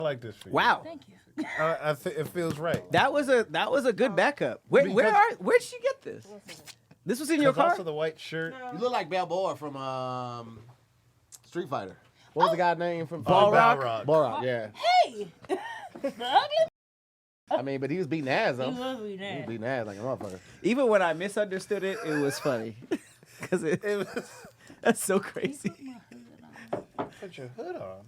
I like this for you. Wow. Thank you. It feels right. That was a good backup. Where'd she get this? This was in your car? Also the white shirt. You look like Balboa from Street Fighter. What was the guy's name from Balrog. Balrog, yeah. Hey. The ugly. I mean, but he was beating ass though. He was beating He was ass. beating ass like a motherfucker. Even when I misunderstood it, it was funny. Because it was that's so crazy. Put your hood on.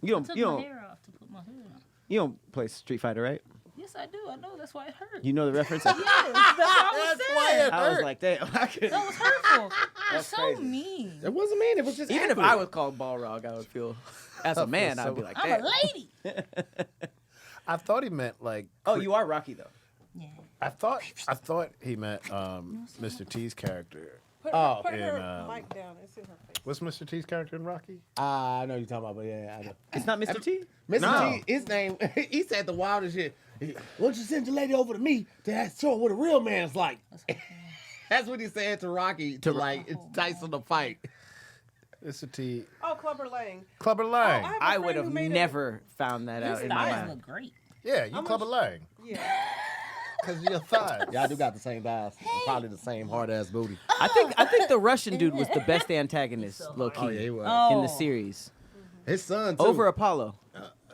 You I took don't my hair off to put my hood on. you don't play Street Fighter, right? Yes, I do. I know. That's why it hurt. You know the reference? Yes, that's why I was saying. I was like, damn. I could, That was hurtful. You're That's so crazy. mean. It wasn't mean. It was just even if accurate. I was called Balrog, I would feel, as a man, I'd be like, I'm damn. a lady. I thought he meant like. Oh, you are Rocky, though. Yeah. I thought he meant Mr. T's character. Put in, her mic down. It's in her face. What's Mr. T's character in Rocky? I know you're talking about, but yeah, I know. It's not Mr. T? Mr. No. T, his name, he said the wildest shit. Why don't you send your lady over to me to show her what a real man's like? That's what he said to Rocky to like entice him to fight. Mr. T. Oh, Clubber Lang. Clubber Lang. have a I friend would who have made never found that out His in my thighs mind. look great. Yeah, you Clubber Lang. Yeah. Because your thighs. Y'all do got the same thighs. Probably the same hard ass booty. I think the Russian dude was the best antagonist, low key, Oh yeah, he was. in the Oh. series. His son too. Over Apollo.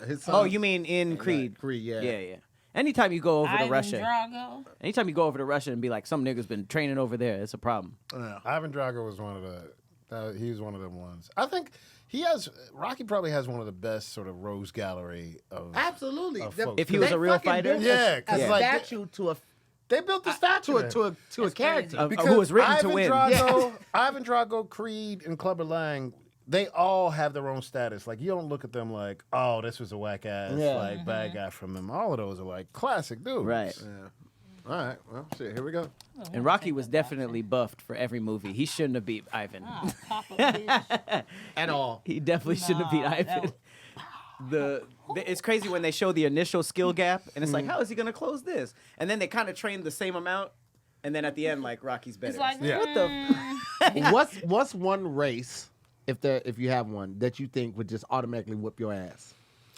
His son. Oh, you mean in Creed? Creed, yeah. Yeah. Anytime you go over to Ivan Russia, Drago. anytime you go over to Russia and be like, some nigga's been training over there, it's a problem. Ivan Drago was one of he was one of them ones. I think Rocky probably has one of the best sort of rose gallery of. Absolutely. folks. If he was They a real fucking fighter? built Yeah, a 'cause like statue to a they built the statue to a character. Of who was written to win. Ivan Drago, Creed, and Clubber Lang, they all have their own status. Like, you don't look at them like, oh, this was a whack ass, like, bad guy from them. All of those are like classic dudes. Right. Yeah. All right. Well, shit. Here we go. And Rocky was definitely buffed for every movie. He shouldn't have beat Ivan. Oh, Papa bitch. At all. He definitely shouldn't have beat Nah, that Ivan. It's crazy when they show the initial skill gap, and it's like, how is he gonna close this? And then they kind of train the same amount, and then at the end, like Rocky's better. It's like, What the? What's one race, if you have one, that you think would just automatically whip your ass,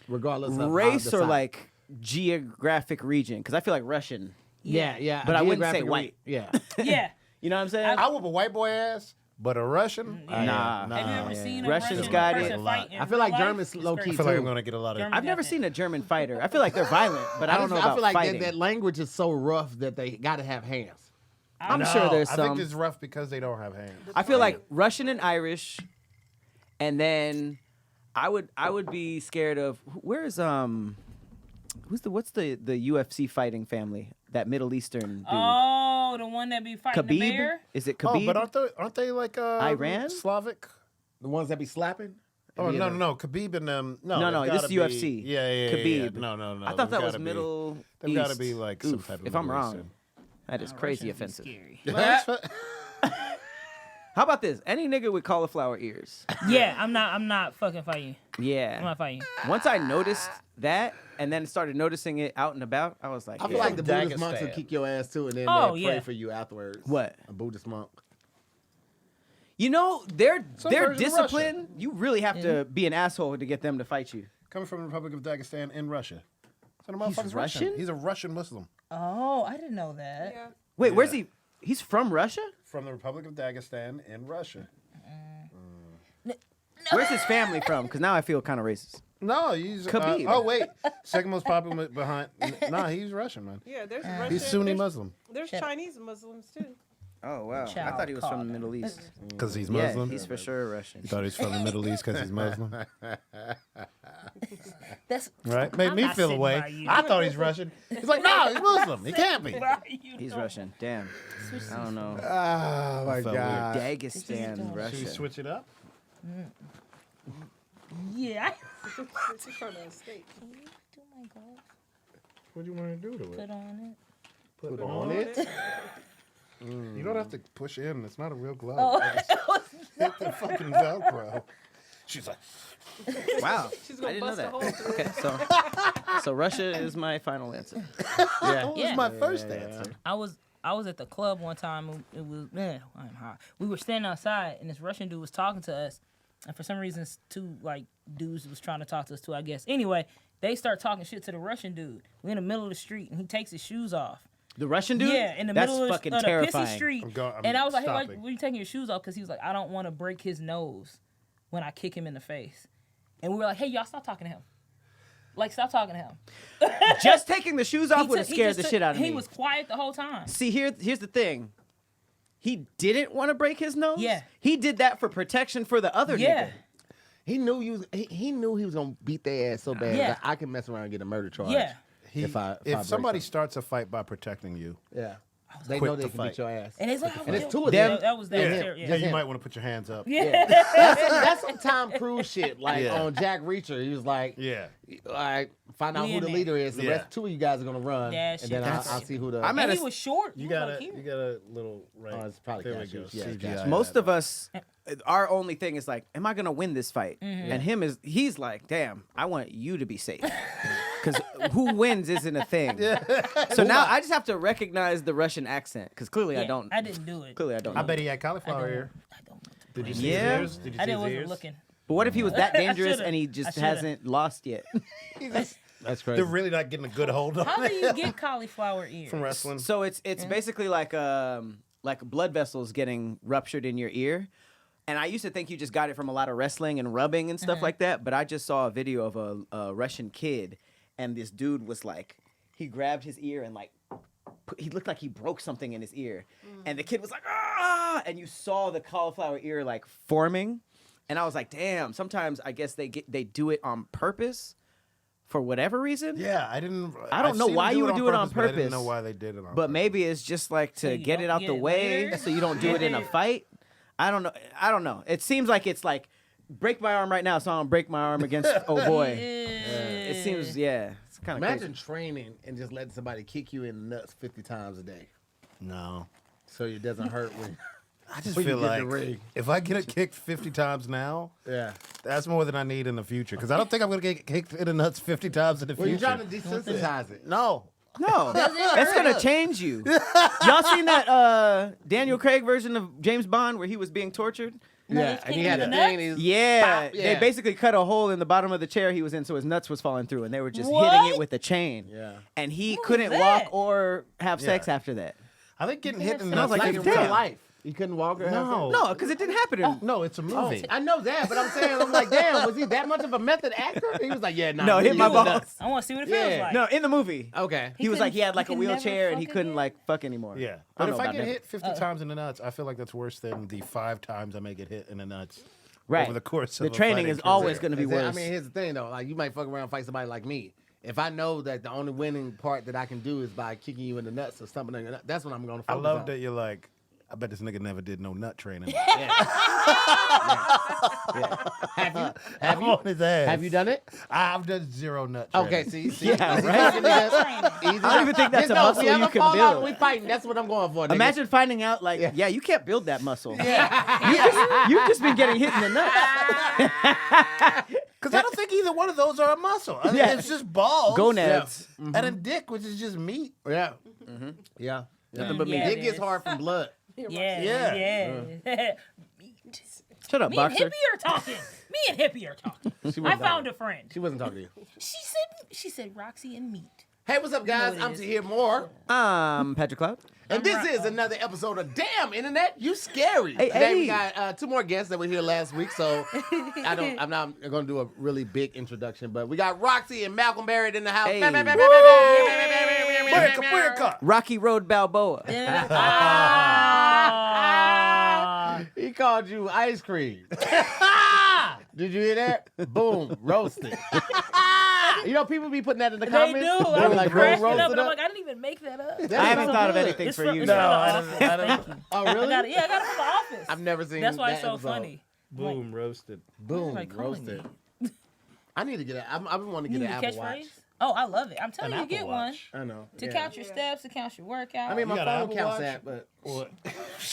regardless of Race how or the like geographic region? Because I feel like Russian. yeah. But I wouldn't say geographic white. Yeah. yeah. You know what I'm saying? I whoop a white boy ass, but a Russian? Nah. Have you ever seen a Russians Russian got person it. fight in I feel like real life? Germans It's low key I crazy. feel like I'm too. going to get a lot of. German- I've never seen a German fighter. I feel like they're violent, but I don't know I about feel like fighting. that language is so rough that they got to have hands. I'm No, sure there's I some. think it's rough because they don't have hands. I feel like Russian and Irish, and then I would be scared of where's what's the UFC fighting family, that Middle Eastern dude? Oh, the one that be fighting the Khabib? bear? Is it Oh, Khabib? but aren't they like Iran? Slavic? The ones that be slapping. Oh no, Khabib and them. No, they've this is gotta UFC. be- Yeah. Khabib. No. I thought that was Middle They've East. got to be like some Oof, type of. if I'm Middle wrong, Eastern. that is crazy Russians be offensive. scary. How about this? Any nigga with cauliflower ears? Yeah, I'm not fucking fighting you. Yeah. I'm not fighting you. Once I noticed that, and then started noticing it out and about, I was like, I feel yeah. like the Buddhist Dagestan. monks will kick your ass too, and then Oh, they'll pray yeah. for you afterwards. What? A Buddhist monk. You know, their version of discipline, you really have to be an asshole to get them to fight you. Coming from the Republic of Dagestan in Russia. So the He's motherfucker's Russian? He's a Russian Muslim Oh, I didn't know that. Yeah. Wait, where's he? He's from Russia? from the Republic of Dagestan in Russia. Where's his family from? Because now I feel kind of racist. No, he's Khabib. oh wait, second most popular behind. Nah, he's Russian, man. Yeah, there's Russian. He's Sunni there's, Muslim There's Chinese Muslims too. Oh, wow. I Child thought he was from the calling. Middle East. because he's Yeah, Muslim. he's for sure Russian. You thought he was from the Middle East because he's Muslim, That's right? Made I'm me not feel sitting away. by you. I thought he's Russian. He's like, no, he's Muslim. He can't be. He's Russian. Damn. I don't know. Oh my felt god. Dagestan, Should we Russia. switch it up? Yeah. It's from a state. Can you do my gloves? What do you want to do to it? Put on it. Put on it? You don't have to push in. It's not a real glove. Oh, Hit the fucking Velcro. She's like, Wow. She's I gonna didn't know bust a that. hole through it. Okay, so Russia is my final answer. that was Yeah. my first answer. I was at the club one time. It was I'm hot. We were standing outside, and this Russian dude was talking to us, And for some reason, two like dudes was trying to talk to us too, I guess. Anyway, they start talking shit to the Russian dude. We're in the middle of the street, and he takes his shoes off. The Russian dude? Yeah, in the That's middle of fucking the terrifying. pissy street. I'm And I was like, hey, why stopping. are you taking your shoes off? Because he was like, I don't want to break his nose when I kick him in the face. And we were like, hey, y'all, stop talking to him. Like, stop talking to him. Just taking the shoes off He would have took- he scared just the took- shit out of me. He was quiet the whole time. See, here's the thing. He didn't want to break his nose. Yeah. He did that for protection for the other Yeah. nigga. He knew he knew he was gonna beat their ass so bad Yeah. that I can mess around and get a murder charge. Yeah. If Somebody starts a fight by protecting you, yeah, they Quick know they to can fight. beat your ass. And it's like, And it's two of Them- them. That was that. yeah, was terrible. yeah, Yeah. you him. might want to put your hands up. Yeah. That's some Tom Cruise shit. Like Yeah. on Jack Reacher, he was like, Yeah. all right, find out We who in the there. leader is. The Yeah. rest two of you guys are gonna run, That and shit then was I'll see who the. I'm at And a he was short. You He got was like, you here. got a little right. Oh, it's probably there we cashews. go. Yeah, CGI. cashews. Most of us, our only thing is like, am I gonna win this fight? And he's like, damn, I want you to be safe. Because who wins isn't a thing. So now I just have to recognize the Russian accent because clearly I Yeah, don't. I didn't do it. Clearly I don't. I know. bet he had cauliflower ear. I don't know. Did you see Yeah. his ears? Did you I see his wasn't ears? looking. But what if he was that dangerous should've. and he I just should've. hasn't lost yet? That's crazy. They're really not getting a good hold on How do it you get cauliflower ears? from wrestling. So it's basically like blood vessels getting ruptured in your ear. And I used to think you just got it from a lot of wrestling and rubbing and stuff like that. But I just saw a video of a Russian kid, and this dude was like, he grabbed his ear and like, he looked like he broke something in his ear. And the kid was like, ah! And you saw the cauliflower ear like forming. And I was like, damn, sometimes I guess they do it on purpose for whatever reason. Yeah, I didn't. I don't I've know seen why them you would do it on but I didn't purpose. know why they did it on But purpose. maybe it's just like So to you get it don't out get the it way later? so you don't do it in a fight. I don't know. It seems like it's like break my arm right now so I don't break my arm against oh boy. It seems it's kind of Imagine crazy. training and just letting somebody kick you in the nuts 50 times a day, No. so it doesn't hurt when. I just When you feel get in like the ring. if I get it kicked 50 times now, Yeah. that's more than I need in the future. Because I don't think I'm going to get kicked in the nuts 50 times in the Well, you're future. trying to desensitize it. No. No, that's gonna change you. Y'all seen that Daniel Craig version of James Bond where he was being tortured? Yeah, and he had a the thing. nuts? Yeah, Pop, they yeah. basically cut a hole in the bottom of the chair he was in so his nuts was falling through, and they were just hitting What? it with a chain. Yeah. And he What couldn't was walk that? or have sex after that. I think getting hit in the And I was nuts like, Like in damn. real life, you couldn't walk or have No. No, because it didn't happen. No, it's a movie. I know that, but I'm saying, I'm like, damn, was he that much of a method actor? He was like, yeah, nah, No, hit really my was balls. nuts. I want to see what it feels Yeah. like. No, in the movie. Okay. He was like, he had like a couldn't never wheelchair and he fuck couldn't again? like fuck anymore. Yeah. I But don't if know I about get never. hit 50 times in the nuts, I feel like that's worse than the 5 times I may get hit in the nuts. Right. Over the course of the a training fighting is always career. going to be worse. I mean, here's the thing though. Like, you might fuck around and fight somebody like me. If I know that the only winning part that I can do is by kicking you in the nuts or something, that's what I'm going to I focus love on. that you're like, I bet this nigga never did no nut training. Have you? I'm on his ass. Have you done it? I've done 0 nut training. Okay, see, Yeah, easy right? fucking nigga. Easy. I don't even think that's a No, muscle we ever you can fall out and build. we fighting. That's what I'm going for. Nigga. Imagine finding out like, Yeah. yeah, you can't build that muscle. Yeah. You've just been getting hit in the nuts. Because I don't think either one of those are a muscle. I mean, Yeah. it's just balls. Gonads. And a dick, which is just meat. Yeah. Yeah. Nothing but meat. Yeah, Dick it gets is. hard from blood. Yeah, Yeah. yeah. Shut up, Me and boxer. Hippie are talking. Me and Hippie are talking. I found a friend. She wasn't talking to you. She said Roxy and meat. Hey, what's up, guys? You know what it I'm is. Tahir Moore. Patrick Cloud. And this is another episode of Damn Internet, You Scary. Hey, Today we hey. got 2 more guests that were here last week, so I'm not going to do a really big introduction, but we got Roxxy and Malcolm Barrett in the house. Hey. Rocky Road Balboa. He called you ice cream. Did you hear that? Boom, roasted. You know, people be putting that in the They comments. do. They're I'm like, cracking roasted up, and I'm up. like, I didn't even make that up. That's I haven't so thought of good. anything It's for from- you. it's No, from I The don't. Office. I don't. Thank you. Oh, I really? got it. Yeah, I got it from The Office. I've never seen That's why that it's so episode. funny. Boom, roasted. Boom, Like calling roasted. me. I need to get it. I've been wanting to You get need an a Apple Watch. catchphrase? Oh, I love it. I'm telling An you, get Apple one. Watch. I know. To yeah. count your steps, to count your workout. I mean, my You got an phone Apple counts Watch? that, but Or,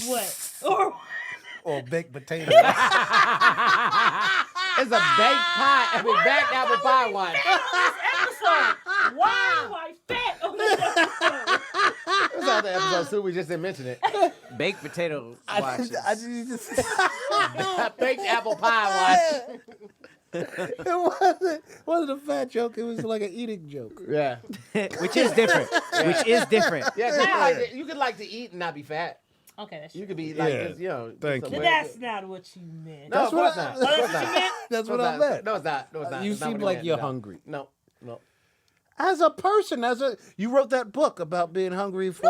what? Or or baked potato. it's a baked pie. I mean, baked apple pie watch. episode. Why am I fat on this episode? This other episode too. We just didn't mention it. baked potato watches. I just need to say, Baked apple pie watch. it wasn't a fat joke. It was like an eating joke. Yeah. Which is different. Which is different. Yeah, you could like to eat and not be fat. Okay, that's You true. could be like, Yeah. just, you know. Thank some you. But way- that's not what you meant. No, of course not. Of course That's what not. you meant? That's No, what I it's not. meant. No, it's not. No, it's not. You It's not seem what I like meant. you're No. hungry. No. As a person, you wrote that book about being hungry for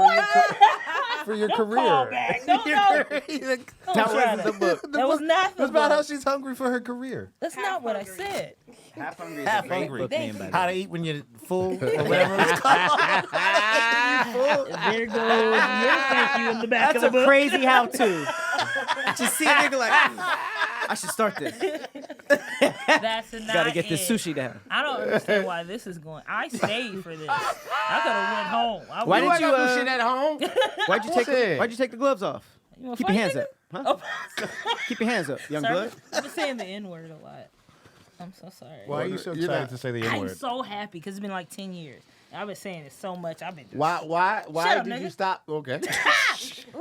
your career. Call back. No. That wasn't the book. That was not the It's about book. how she's hungry for her career. That's not what I said. Half hungry. Half hungry. How to eat when you're full or whatever it's called. There goes your thank you in the back That's of the a book. crazy how-to. Just see a nigga like, I should start this. That's not Gotta get this it. sushi down. I don't understand why this is going. I stayed for this. I could have went home. Why You did ain't you, gonna do shit at home? Why'd you take the gloves off? You wanna Keep your fight, hands nigga? up. Huh? Keep your hands up, young Sorry, blood. I've been saying the N word a lot. I'm so sorry. Why are you so You're excited not- to say the I'm N-word? so happy because it's been like 10 years. I've been saying it so much. I've been. Why Shut up, did you nigga. stop? Okay.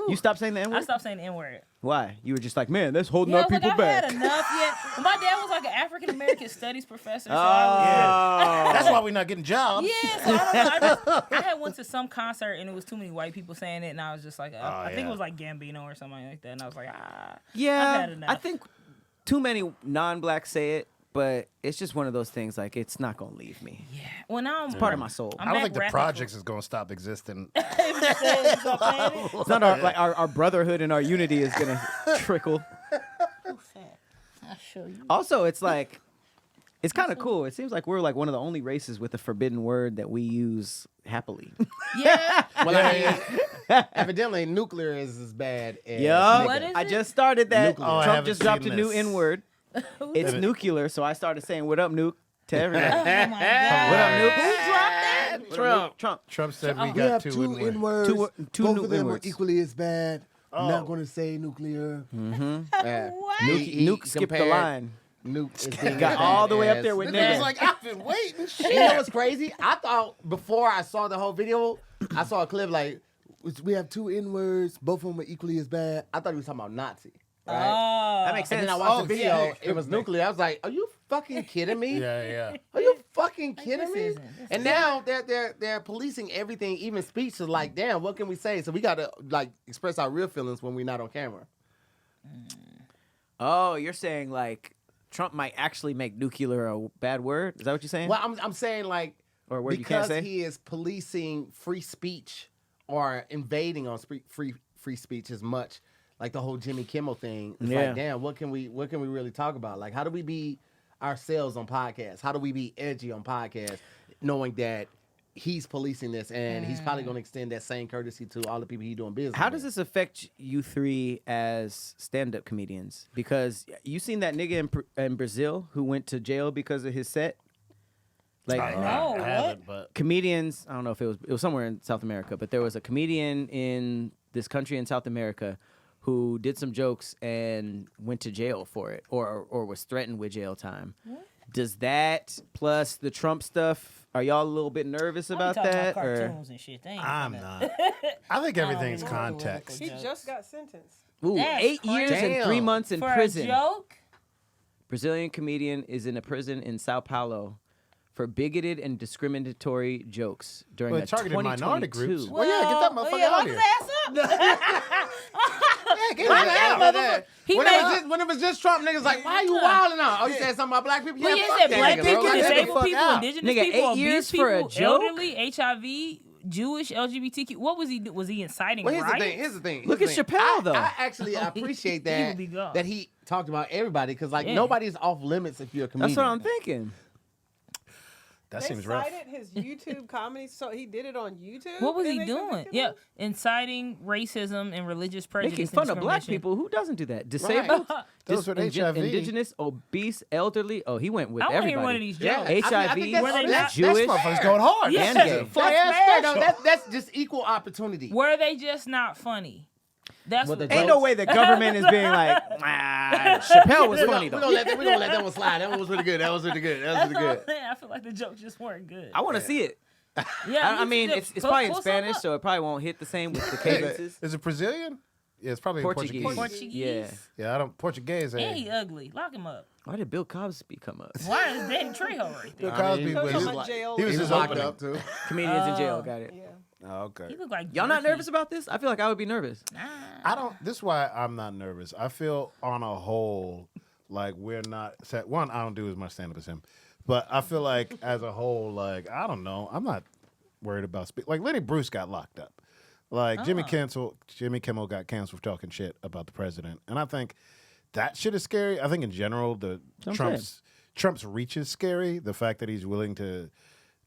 You stopped saying the I N-word? stopped saying the N word. Why? You were just like, man, that's holding Yeah, I our was like, people I've back. had enough yet. Well, my dad was like an African American studies professor. So That's why we're not getting jobs. yeah, so I don't know. I had went to some concert and it was too many white people saying it, and I was just like, I think yeah. it was like Gambino or something like that, and I was like, I've Yeah, had enough. I think too many non-blacks say it, but it's just one of those things. Like, it's not gonna leave me. yeah. Well, now I'm Part of my soul. I'm I don't back think the rapping projects is going to stop existing. Stop playing it. It's not our brotherhood and our unity is gonna trickle. Too fat. I'll show you. Also, it's like, it's kind of cool. It seems like we're like one of the only races with a forbidden word that we use happily. Yeah. Well, I mean, evidently nuclear is as bad as Yup. What is I it? just started that. Nuclear. Oh, I Trump haven't just dropped a seen new this. N-word. It's nuclear, so I started saying, "What up, nuke?" to everybody. Oh my god. What up, nuke? Who dropped that? Trump. Trump. Trump said we We got have two two N-words. N-words. Two Both new of them N-words. are equally as bad. I'm Oh. not going to say nuclear. Yeah. What? Nuke skipped the compared line. Nuke is being Got as all the way up as- there with This Negan. nigga's like, I've been waiting. You know what's crazy? I thought before I saw the whole video, I saw a clip like, we have two N-words, both of them are equally as bad. I thought he was talking about Nazi. Right? Oh. That makes And sense. then I watched Oh, the video, yeah. it was nuclear. I was like, are you fucking kidding me? Yeah. Are you fucking kidding this me? isn't- And now they're policing everything, even speech is like, damn, what can we say? So we gotta like express our real feelings when we're not on camera. Oh, you're saying like Trump might actually make nuclear a bad word? Is that what you're saying? Well, I'm saying like Or a word you can't because say? he is policing free speech or invading on free speech as much, like the whole Jimmy Kimmel thing. It's Yeah. like, damn, what can we really talk about? Like, how do we be ourselves on podcasts? How do we be edgy on podcasts, knowing that he's policing this and he's probably going to extend that same courtesy to all the people he's doing business How with? does this affect you three as stand-up comedians? Because you seen that nigga in Brazil who went to jail because of his set? Like No, I haven't, but comedians, I don't know if it was somewhere in South America, but there was a comedian in this country in South America who did some jokes and went to jail for it or was threatened with jail time. Does that plus the Trump stuff, are y'all a little bit nervous I be about talking that? about Or cartoons and shit. They ain't I'm finna- not. I think everything's really context. He Jokes. just got sentenced. Ooh, That's 8 years crazy. and 3 months in For prison. a joke? Brazilian comedian is in a prison in Sao Paulo for bigoted and discriminatory jokes during Well, a it targeted 2022. minority groups. Well, yeah, get that motherfucker yeah, out lock here. his ass up. Yeah, get Lock him that out. motherfucker. He when, made. when it was just Trump, niggas like, why are you wilding out? Oh, you said something about black people? Well, Yeah, yeah, fuck said that black nigga, bro. people, Let that nigga disabled fuck people, out. indigenous Nigga, people, 8 obese years people, for a joke? elderly, HIV, Jewish, LGBTQ. What was he? Was he inciting Well, here's the riots? thing. Here's the thing. Look here's at the thing. Chappelle, though. I actually appreciate He that would be gone. that he talked about everybody because like Yeah. nobody's off limits if you're a comedian. That's what I'm thinking. That They seems rough. cited his YouTube comedy, so he did it on YouTube. What was and he they doing? convicted Yeah, him? inciting racism and religious prejudice. Making and fun of black discrimination. people. Who doesn't do that? Disabled? Those with HIV. Indigenous, obese, elderly. Oh, he went with I want to everybody. hear one of these Yeah. jokes. I HIV, think that's- Were they that's- not- Jewish, Motherfucker's going hard. Yeah. and That's gay. a fly That's ass fair, special. That's just equal opportunity. Were they just not funny? That's Well, what. the Ain't no way the government is being like, Chappelle was funny We're though. gonna let that one slide. That one was really good. That was really good. That was That's really all good. I'm saying. I feel like the jokes just weren't good. I want to see it. Yeah, I mean, me it's too. probably in Pull some Spanish, up. so it probably won't hit the same with the Hey, cadences. is it Brazilian? it's probably Portuguese. Portuguese. Yeah. Yeah, I don't Portuguese. And he ugly. Lock him up. Why did Bill Cosby come up? Why is Danny Trejo right there? Bill Cosby he was was his, Talking about jail. he was He his was locked opening. up too. Comedians in jail. Got it. Yeah. Oh, okay. He look like Y'all not jerky. nervous about this? I feel like I would be nervous. Nah. I don't. This is why I'm not nervous. I feel on a whole like we're not set. One, I don't do as much stand up as him, but I feel like as a whole, like I don't know. I'm not worried about like Lenny Bruce got locked up. Like Jimmy Kimmel got canceled for talking shit about the president, and I think that shit is scary. I think in general the Trump's reach is scary. The fact that he's willing to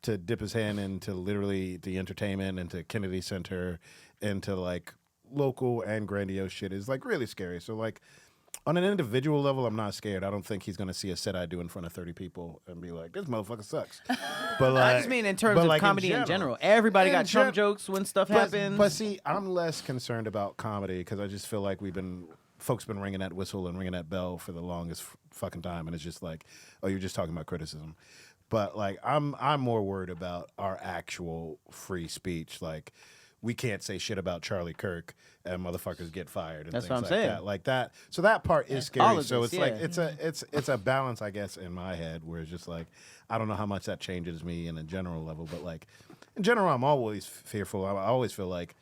dip his hand into literally the entertainment, into Kennedy Center, into like local and grandiose shit is like really scary. So like on an individual level, I'm not scared. I don't think he's gonna see a set I do in front of 30 people and be like, "This motherfucker sucks." But like, I just mean in terms of like, comedy in general. Everybody got Trump jokes when stuff happens. But see, I'm less concerned about comedy because I just feel like folks been ringing that whistle and ringing that bell for the longest fucking time, and it's just like, oh, you're just talking about criticism. But like, I'm more worried about our actual free speech. Like, we can't say shit about Charlie Kirk and motherfuckers get fired. And That's things what I'm like saying. That. Like that. So that part is scary. All of So this, it's like yeah. it's a balance, I guess, in my head where it's just like I don't know how much that changes me in a general level, but like in general, I'm always fearful. I always feel like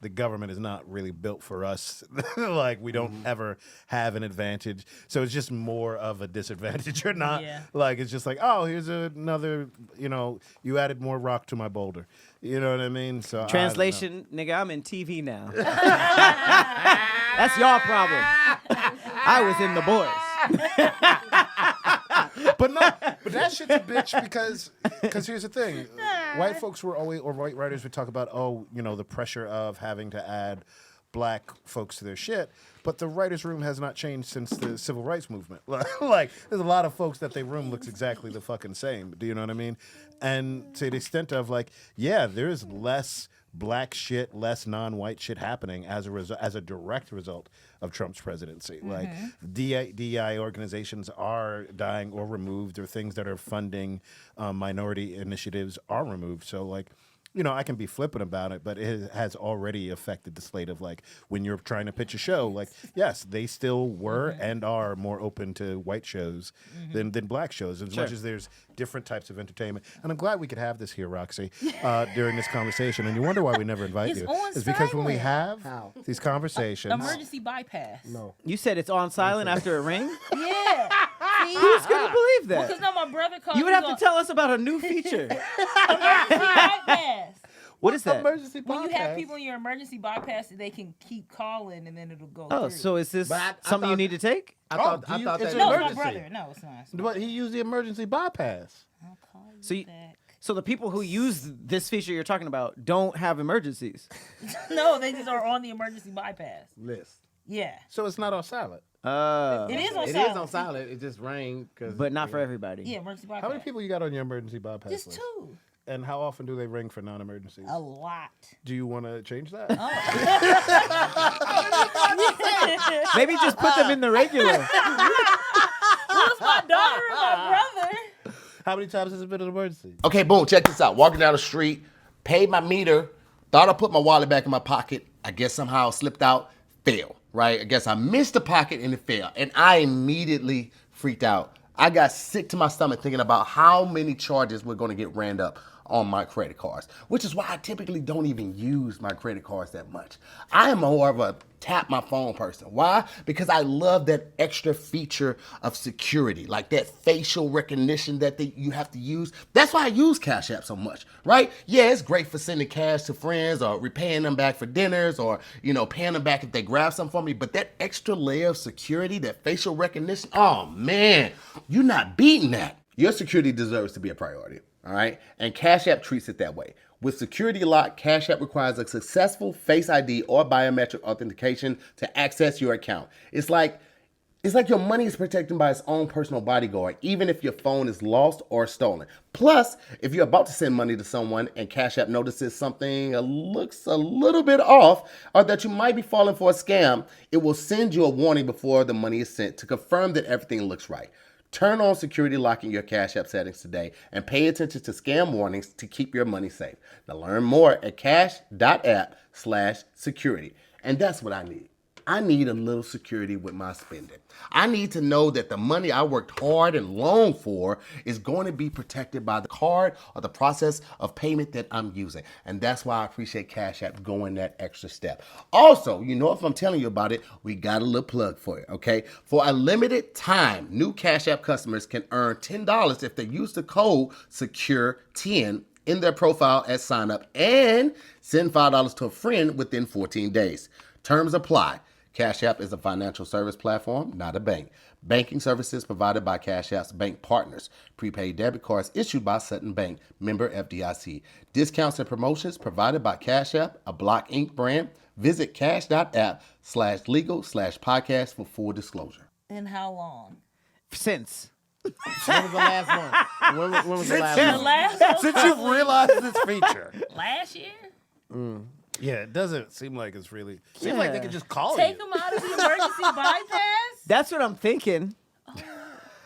the government is not really built for us. Like we don't ever have an advantage. So it's just more of a disadvantage or not. Yeah. Like it's just like, oh, here's another, you added more rock to my boulder. You know what I mean? So Translation, nigga, I'm in TV now. That's y'all problem. I was in the Boys. But that shit's a bitch because here's the thing. White folks were always, or white writers would talk about, the pressure of having to add black folks to their shit. But the writer's room has not changed since the civil rights movement. Like, there's a lot of folks that their room looks exactly the fucking same. Do you know what I mean? And to the extent of like, yeah, there's less black shit, less non-white shit happening as a direct result of Trump's presidency. Like DEI organizations are dying or removed, or things that are funding minority initiatives are removed. So like, I can be flippant about it, but it has already affected the slate of like when you're trying to pitch a show. Like, yes, they still were and are more open to white shows than black shows, as much as there's different types of entertainment. And I'm glad we could have this here, Roxy, during this conversation. And you wonder why we never invite It's you. on It's because when we silent. have these conversations, Emergency bypass. No. You said it's on silent after a ring? Yeah. See? Who's going to believe Well, that? because now my brother called You would have to tell us about a new feature. emergency bypass. What is that? Emergency When you have podcast. people in your emergency bypass, they can keep calling and then it'll go Oh, through. so is this But I something you thought- need to take? I thought do you- that. it's an no, it's emergency. my brother. No, it's not. but he used the emergency bypass. I'll call you So you- back. So the people who use this feature you're talking about don't have emergencies. No, they just are on the emergency bypass. List. Yeah. So it's not on silent. It is on It silent. is on silent. It just rang because. but not for everybody. Yeah, emergency bypass. How many people you got on your emergency bypass Just list? 2. And how often do they ring for non-emergencies? A lot. Do you want to change that? Maybe just put them in the regular. Who's my daughter and my brother? How many times has it been an emergency? Okay, boom, check this out. Walking down the street, paid my meter, thought I put my wallet back in my pocket. I guess somehow it slipped out, fell, right? I guess I missed the pocket and it fell. And I immediately freaked out. I got sick to my stomach thinking about how many charges were going to get ran up on my credit cards, which is why I typically don't even use my credit cards that much. I am more of a tap my phone person. Why? Because I love that extra feature of security, like that facial recognition that you have to use. That's why I use CashApp so much, right? Yeah, it's great for sending cash to friends or repaying them back for dinners or, paying them back if they grab something for me. But that extra layer of security, that facial recognition, oh man, you're not beating that. Your security deserves to be a priority. All right, and CashApp treats it that way. With Security Lock, CashApp requires a successful Face ID or biometric authentication to access your account. It's like your money is protected by its own personal bodyguard, even if your phone is lost or stolen. Plus, if you're about to send money to someone and CashApp notices something looks a little bit off, or that you might be falling for a scam, it will send you a warning before the money is sent to confirm that everything looks right. Turn on Security Lock in your CashApp settings today and pay attention to scam warnings to keep your money safe. Now learn more at cash.app/security. And that's what I need. I need a little security with my spending. I need to know that the money I worked hard and long for is going to be protected by the card or the process of payment that I'm using. And that's why I appreciate Cash App going that extra step. Also, you know, if I'm telling you about it, we got a little plug for you, okay? For a limited time, new Cash App customers can earn $10 if they use the code SECURE10 in their profile at sign up and send $5 to a friend within 14 days. Terms apply. Cash App is a financial service platform, not a bank. Banking services provided by Cash App's bank partners. Prepaid debit cards issued by Sutton Bank, member FDIC. Discounts and promotions provided by Cash App, a Block Inc. brand. Visit cash.app/legal/podcast for full disclosure. And how long? Since. When was the last one? When was the last The one? last one Since you've realized this feature. last year? Yeah, it doesn't seem like it's really. Seems like they could just call Take you. them out of the emergency bypass? That's what I'm thinking.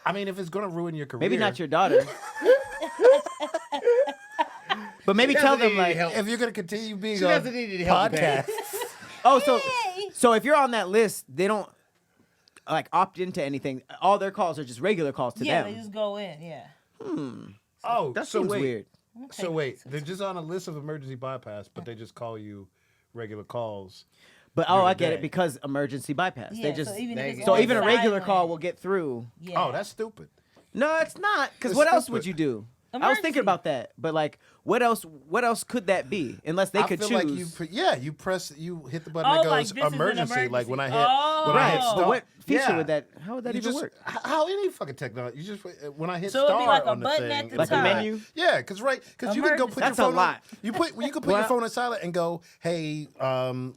I mean, if it's gonna ruin your career, Maybe not your daughter. But maybe tell them like, If you're gonna continue being She on doesn't need any help with that. podcast, so if you're on that list, they don't like opt into anything. All their calls are just regular calls to Yeah, them. they just go in, yeah. oh, That so seems wait, weird. So wait, they're just on a list of emergency bypass, but they just call you regular calls. But during I the get day. it because emergency bypass. Yeah, They just so even, if it's so on even a regular silent, call will get through. Yeah. Oh, that's stupid. No, it's not. Because It's what else stupid. would you do? I was thinking Emergency. about that, but like, what else could that be? Unless they I could feel choose. like you hit the button Oh, that like, goes this is an emergency. Like when I hit, emergency. when I hit right. start. But what feature Yeah. would that? How would that You even just, work? How any fucking technology? You just when I hit So it'd be start like a on the button thing, at the it'll Like a be top. menu? Yeah, because you can go put That's your a phone. lot. You can put your Well, phone on silent and go, hey,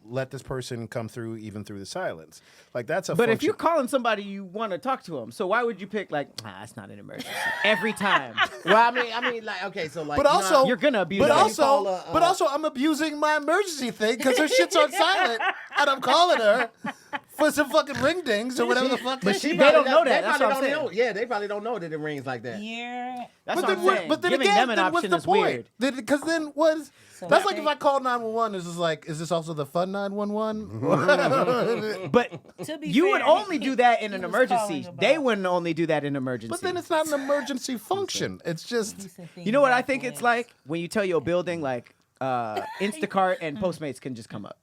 let this person come through even through the silence. Like that's a. But if function. you're calling somebody, you want to talk to them. So why would you pick like, it's not an emergency every time? Well, I mean, like, okay, so like, But you know, also, You're gonna abuse But it. also, You call but also, I'm abusing my emergency thing because her shit's on silent, and I'm calling her for some fucking ring dings or whatever the fuck. but that she shit They is. don't know They that. That's probably what I'm don't know. saying. Yeah, they probably don't know that it rings like that. Yeah. That's But what then, I'm saying. but then Giving again, them an then what's option the is point? weird. Because then what's So that's they- like if I call 911, is this like, is this also the fun 911? But To be you would fair, only do that in he an was emergency. calling about- They wouldn't only do that in emergency. But then it's not an emergency function. It's just You know what I think it's like when you tell your building like Instacart and Postmates can just come up.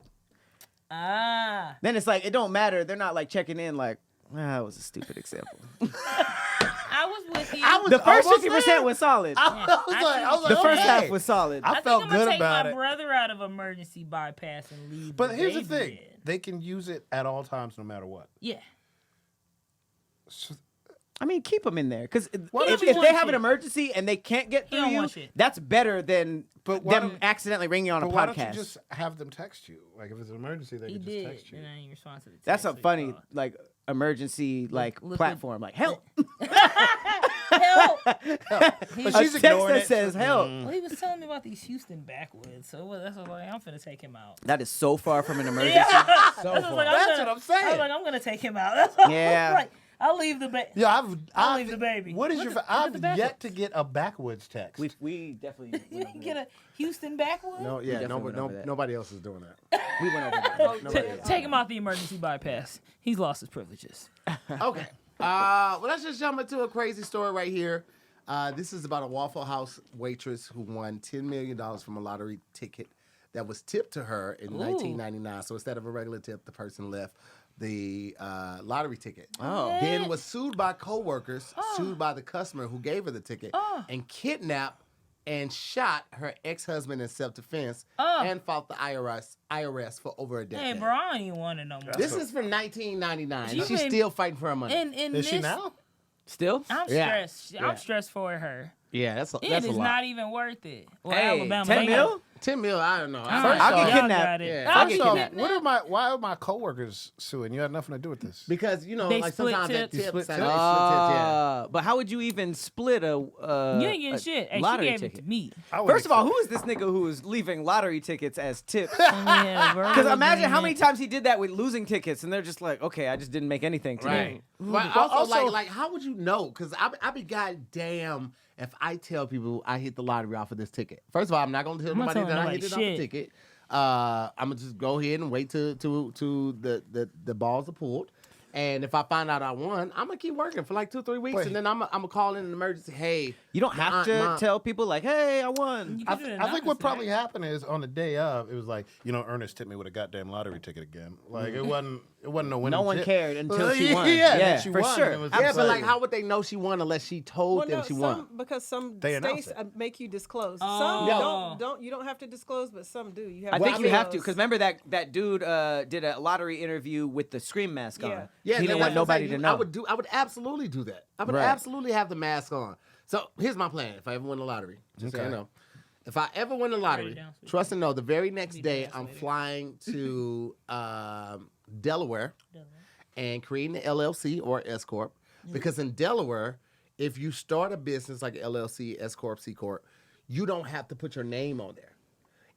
Ah. Then it's like it don't matter. They're not like checking in like that was a stupid example. I was with you. The first almost 50% there. was solid. I was like, The first okay. half was solid. I think felt I'm gonna good take about my it. brother out of emergency bypass and leave. But the here's the baby thing: in. they can use it at all times, no matter what. Yeah. I mean, keep them in there because Why if don't you they want have an shit? emergency and they can't get He through don't you, want shit. that's better than But why them don't- accidentally ringing on a But why don't podcast. you just have them text you? Like if it's an emergency, they He can just did. text you. And then you respond to the text. That's a so he funny called. like emergency like look platform. Like help. Help. But A she's text ignoring that it. says help. Well, he was telling me about these Houston backwoods, so that's what I'm finna take him out. That is so far from an emergency. Yeah. So That's what far. like, That's gonna, what I'm saying. I was like, I'm gonna take him out. That's what Yeah. like, I'll leave the baby. Yeah, I'll leave the baby. What is Look your? at- look at I've the backwoods. yet to get a backwoods text. We definitely You didn't get a Houston backwood? No, yeah, definitely went over that. nobody else is doing that. we went over that. Oh, Nobody else. take him out the emergency bypass. He's lost his privileges. Okay. Well, let's just jump into a crazy story right here. This is about a Waffle House waitress who won $10 million from a lottery ticket that was tipped to her in 1999. So instead of a regular tip, the person left the lottery ticket. Oh. Then was sued by coworkers, sued by the customer who gave her the ticket, and kidnapped and shot her ex-husband in self-defense and fought the IRS for over a decade. Hey, bro, I don't even want it no more. This is from 1999. You She's been- still fighting for her money. In Is she this- now? Still? I'm Yeah. stressed. Yeah. I'm stressed for her. Yeah, that's It a is lot. not even worth it. Well, Hey, Alabama, 10 they mil? got- 10 mil, I don't know. All I'll right, get y'all kidnapped. got it. Yeah. I'll I'll get get kidnapped. kidnapped. Why are my coworkers suing? You had nothing to do with this. Because, you know, They like split sometimes that tips. tips, split they tips. split tips, yeah. But how would you even split a You ain't getting a shit. Hey, she lottery gave ticket? it to me. I wouldn't First of all, accept who is this nigga who is leaving lottery tickets as tips? Yeah, bro. Because imagine how many times he did that with losing tickets, and they're just like, okay, I just didn't make anything today. Right. But But also, also- like, how would you know? Because I be goddamn if I tell people I hit the lottery off of this ticket. First of all, I'm not going to tell I'm not nobody telling that I nobody hit it off the shit. ticket. I'm gonna just go ahead and wait till the balls are pulled. And if I find out I won, I'm gonna keep working for like 2-3 weeks, Wait. and then I'm gonna call in an emergency. Hey, You don't my have aunt- to my- tell people like, "Hey, I won." You I, can do it I think what anonymously, probably right? happened is on the day of, it was like, Ernest hit me with a goddamn lottery ticket again. Like it wasn't no winning. No one shit. cared until she won. Yeah, Yeah, then she for won, sure. and it was Yeah, just but like, how would they know she won unless she told Well, them no, she won? because some They announce states it. make you disclose. Oh. Some Yeah. don't. You don't have to disclose, but some do. You have I to think you have to, disclose. because remember that dude did a lottery interview with the Scream mask on. Yeah. Yeah, he didn't that's want what I'm nobody saying. to know. I would absolutely do that. I would Right. absolutely have the mask on. So here's my plan. If I ever win the lottery, just so you Okay. know, if I ever win the lottery, down, sweetie. trust and know, the very next Be day down, I'm sweetie. flying to Delaware and creating an LLC or S corp. Because in Delaware, if you start a business like LLC, S corp, C corp, you don't have to put your name on there.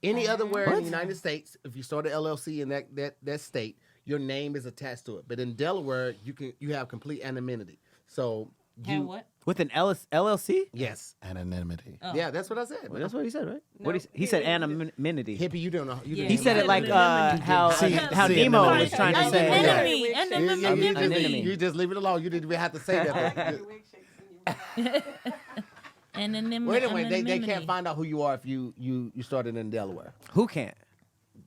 Any other where in the United States, if you start an LLC in that state, your name is attached to it. But in Delaware, you have complete anonymity. So Have what? With an LLC? Yes. Anonymity. Oh. Yeah, that's what I said. Well, that's what he said, right? No, he said he didn't. anonymity. Hippie, you don't know. You Yeah, didn't He said know it like that. how See, Nemo anonymity. was trying to Yeah, say. yeah, Enemy. Yeah, Enemy. you, Anonymity. you just leave it alone. You didn't even have to say that. Anonymity. Well, anyway, they can't find out who you are if you started in Delaware. Who can't?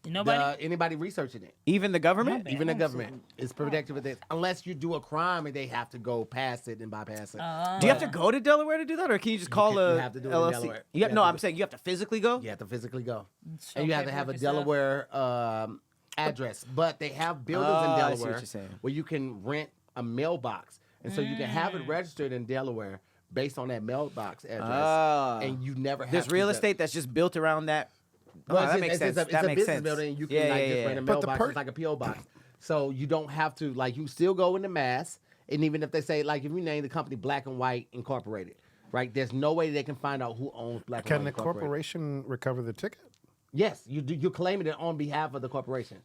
Nobody. Anybody researching it, Even the government? bad. even the government, is protected with this. Unless you do a crime and they have to go past it and bypass it. Do you have to go to Delaware to do that, or can you just call you a have to do it in LLC? Delaware. You You have, have no, to I'm do- saying you have to physically go. You have to physically go, Show and you have to have a paperwork and stuff. Delaware address. But they have buildings Oh, in I see what Delaware you're saying. where you can rent a mailbox, and so you can have it registered in Delaware based on that mailbox address, Ah. and you never have There's to real do that. estate that's just built around that. Oh, Well, that makes sense. It's That a makes business sense. building. You can Yeah, like yeah, just yeah. rent a But the mailbox. It's like a PO box, so you don't have to like. You still go into mass, and even if they say like if you name the company Black and White Incorporated, right? There's no way they can find out who owns Black Can and the White Incorporated. corporation recover the ticket? Yes, you do. You're claiming it on behalf of the corporation.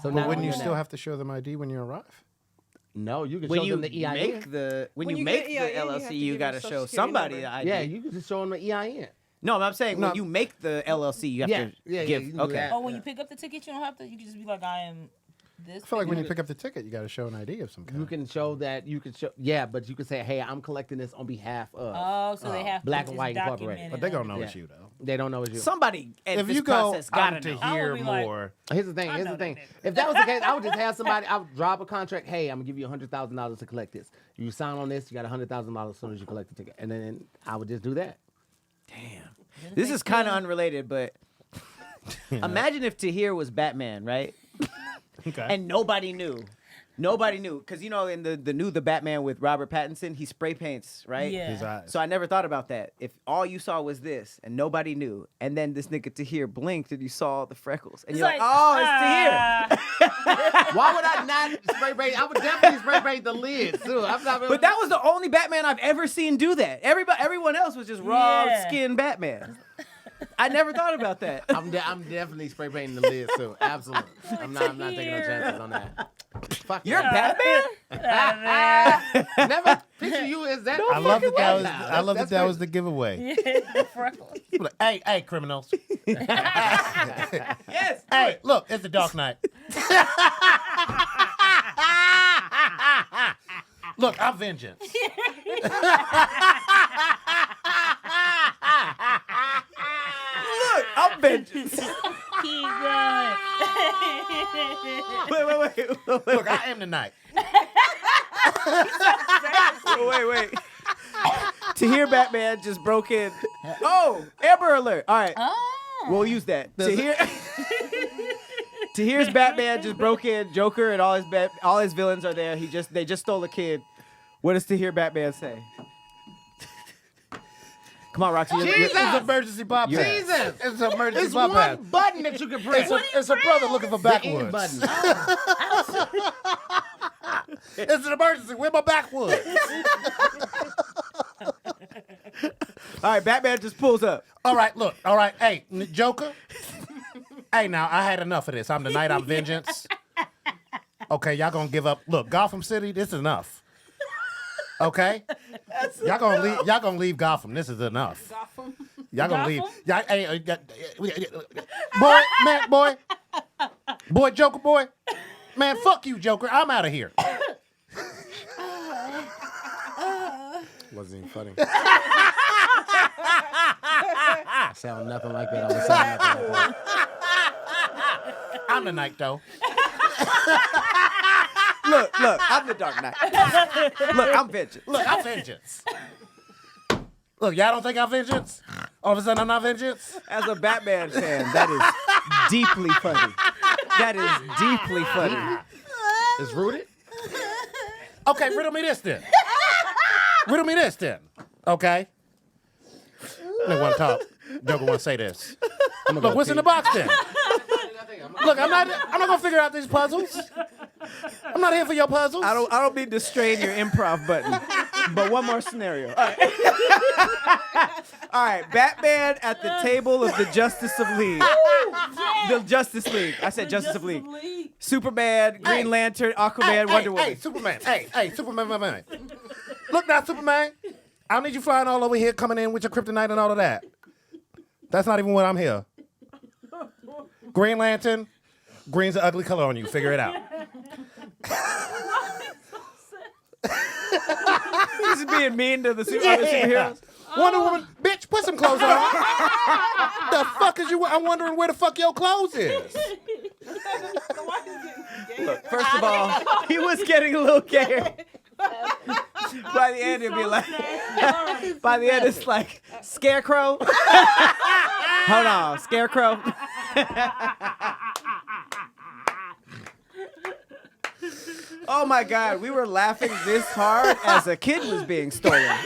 So But now wouldn't you you're still now- have to show them ID when you arrive? No, you can When show you them the EIN. make the When you make get EIN, the you have LLC, to you give got your to social show security somebody number. the ID. Yeah, you can just show them the EIN. No, I'm saying No. when you make the LLC, you have Yeah, to yeah, give. you can do Okay. that. Oh, when you pick up the ticket, you don't have to. You can just be like, I am this. I feel like when you pick up the ticket, you got to show an ID of some kind. You can show that. You can show. Yeah, but you can say, "Hey, I'm collecting this on behalf of." Oh, so they have Black to and just White document Incorporated. it But they gonna on- know Yeah. it's you though. They don't know it's you. Somebody at If this you go process gotta out to know. I hear would be like- more, Here's the thing. I Here's know the thing. that If that was the case, I would just have somebody. I would drop a contract. Hey, I'm gonna give you $100,000 to collect this. You sign on this, you got $100,000 as soon as you collect the ticket, and then I would just do that. Damn. This is kind of unrelated, but imagine if Tahir was Batman, right? okay. And nobody knew. Nobody knew. Because, you know, in the new The Batman with Robert Pattinson, he spray paints, right? Yeah. his eyes. So I never thought about that. If all you saw was this and nobody knew, and then this nigga Tahir blinked and you saw the freckles, and It's you're like, oh, it's Tahir. Why would I not spray paint? I would definitely spray paint the lids too. I'm not. But that was the only Batman I've ever seen do that. Everyone else was just raw Yeah. skin Batman. I never thought about that. I'm definitely spray painting the lids too. Absolutely. I'm not taking no chances on that. Fuck You're that. Batman? Never picture you as that. I love that that was. Now. I love that That's that was the giveaway. Freckles. Like, hey, criminals! Yes. Hey, look, it's the Dark Knight. Look, I'm vengeance. Look, I'm vengeance. Keep going. Wait. Look, I am the night. Wait. Tahir Batman just broke in. Oh, Amber Alert. All right. Oh. We'll use that. Tahir's Batman just broke in. Joker and all his villains are there. They just stole a kid. What does Tahir Batman say? Come on, Roxy. Jesus! It's emergency bypass. Jesus! It's an emergency It's bypass. one button that you can press. It's a brother looking for The end backwoods. button. It's an emergency. Where my backwoods? All right, Batman just pulls up. All right, look. All right, hey, Joker. Hey, now I had enough of this. I'm the night. I'm vengeance. Okay, y'all gonna give up? Look, Gotham City. This is enough. Okay, y'all gonna leave Gotham. This is enough. Gotham. Y'all gonna leave. Waffle? Y'all, boy, Joker, boy. Man, fuck you, Joker. I'm out of here. Wasn't even funny. I sound nothing like that. I don't sound nothing like that. I'm the Knight, though. Look, I'm the Dark Knight. Look, I'm vengeance. Look, I'm vengeance. Look, y'all don't think I'm vengeance? All of a sudden, I'm not vengeance? As a Batman fan, that is deeply funny. That is deeply funny. It's rooted. Okay, riddle me this then. Okay? They want to talk. Joker want to say this. Look, what's in the box then? Look, I'm not gonna figure out these puzzles. I'm not here for your puzzles. I don't mean to strain your improv button, but one more scenario. All right, Batman at the table of the Justice of League. The Justice League. I said Justice of League. Superman, Green Lantern, Aquaman, Wonder Woman. Hey, Superman. Hey, Superman. Look now, Superman. I don't need you flying all over here, coming in with your kryptonite and all of that. That's not even what I'm here. Green Lantern. Green's an ugly color on you. Figure it out. This is being mean to the superheroes. Wonder Woman, bitch, put some clothes on. The fuck is you? I'm wondering where the fuck your clothes is. First of all, he was getting a little gayer. By the end, it'd be like, by the end, it's like, Scarecrow. Hold on, Scarecrow. Oh my God, we were laughing this hard as a kid was being stolen. A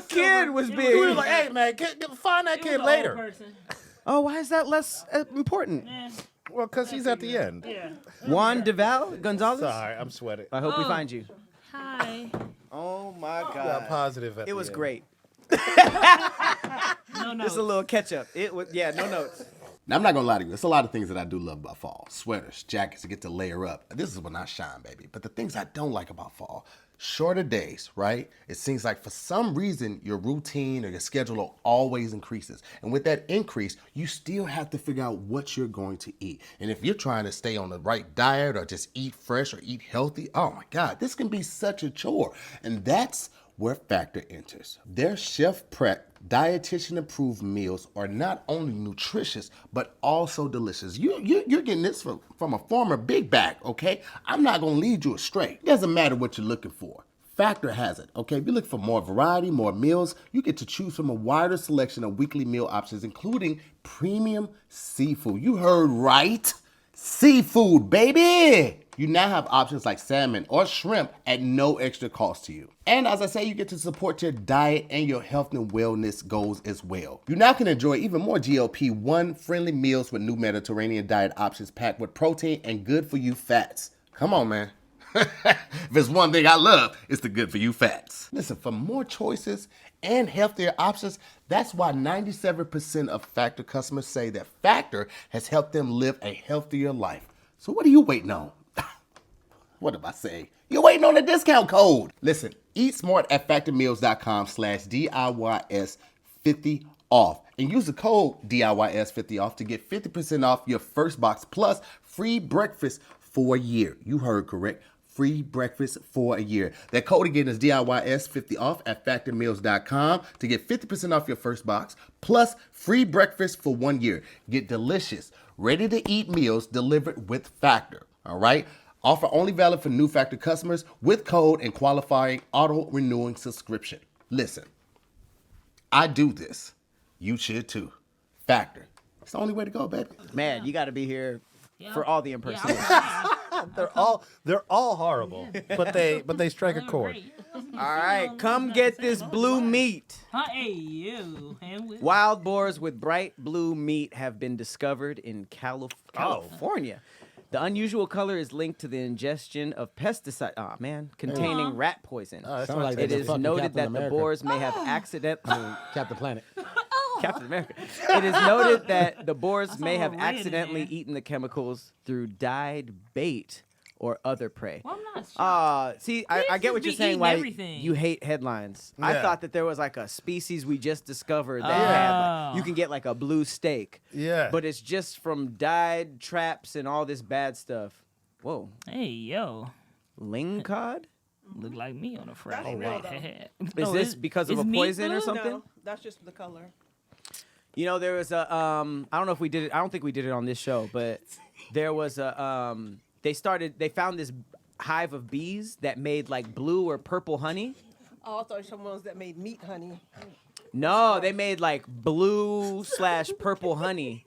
kid was We being. was like, hey man, find that kid later. Oh, why is that less important? Well, cause he's at the end. Juan Deval Gonzalez. Sorry, I'm sweating. I hope we find you. Hi. Oh my Got God, positive. it was great. No, no. Just a little ketchup. It was no notes. Now, I'm not gonna lie to you. There's a lot of things that I do love about fall. Sweaters, jackets, to get to layer up. This is when I shine, baby. But the things I don't like about fall, shorter days, right? It seems like for some reason, your routine or your schedule always increases. And with that increase, you still have to figure out what you're going to eat. And if you're trying to stay on the right diet or just eat fresh or eat healthy, oh my God, this can be such a chore. And that's where Factor enters. Their chef prep, dietitian approved meals are not only nutritious, but also delicious. You're getting this from a former big bag, okay? I'm not gonna lead you astray. It doesn't matter what you're looking for. Factor has it, okay? If you look for more variety, more meals, you get to choose from a wider selection of weekly meal options, including premium seafood. You heard right. Seafood, baby! You now have options like salmon or shrimp at no extra cost to you. And as I say, you get to support your diet and your health and wellness goals as well. You now can enjoy even more GLP-1 friendly meals with new Mediterranean diet options packed with protein and good for you fats. Come on, man. If there's one thing I love, it's the good for you fats. Listen, for more choices and healthier options, that's why 97% of Factor customers say that Factor has helped them live a healthier life. So what are you waiting on? What am I saying? You're waiting on a discount code. Listen, eat smart at factormeals.com/DIYS50 off and use the code DIYS50 off to get 50% off your first box plus free breakfast for a year. You heard correct. Free breakfast for a year. That code again is DIYS50 off at factormeals.com to get 50% off your first box plus free breakfast for 1 year. Get delicious, ready to eat meals delivered with Factor. All right? Offer only valid for new Factor customers with code and qualifying auto-renewing subscription. Listen, I do this. You should too. Factor. It's the only way to go, baby. Man, you got to be here for all the impersonations. They're all horrible, but they strike a chord. All right, come get this blue meat. Hey, you. Wild boars with bright blue meat have been discovered in California. The unusual color is linked to the ingestion of pesticide. Containing rat poison. Sound like It that is fucking noted Captain that America. the boars may have Captain Planet. Captain America. It is noted that the boars may have all red, accidentally man. eaten the chemicals through dyed bait or other prey. Well, I'm not shocked. See, Pigs I get what just you're be saying. eating Why everything. you hate headlines? I Yeah. thought that there was like a species we just discovered that had like, you can get like a blue steak. Yeah. But it's just from dyed traps and all this bad stuff. Whoa, Hey, yo. ling cod? Look like me on a Friday real, night. Is this because of a poison or something? No, that's just the color. You know, there was a I don't know if we did it. I don't think we did it on this show, but there was a they found this hive of bees that made like blue or purple honey. Oh, I thought some ones that made meat honey. No, they made like blue / purple honey.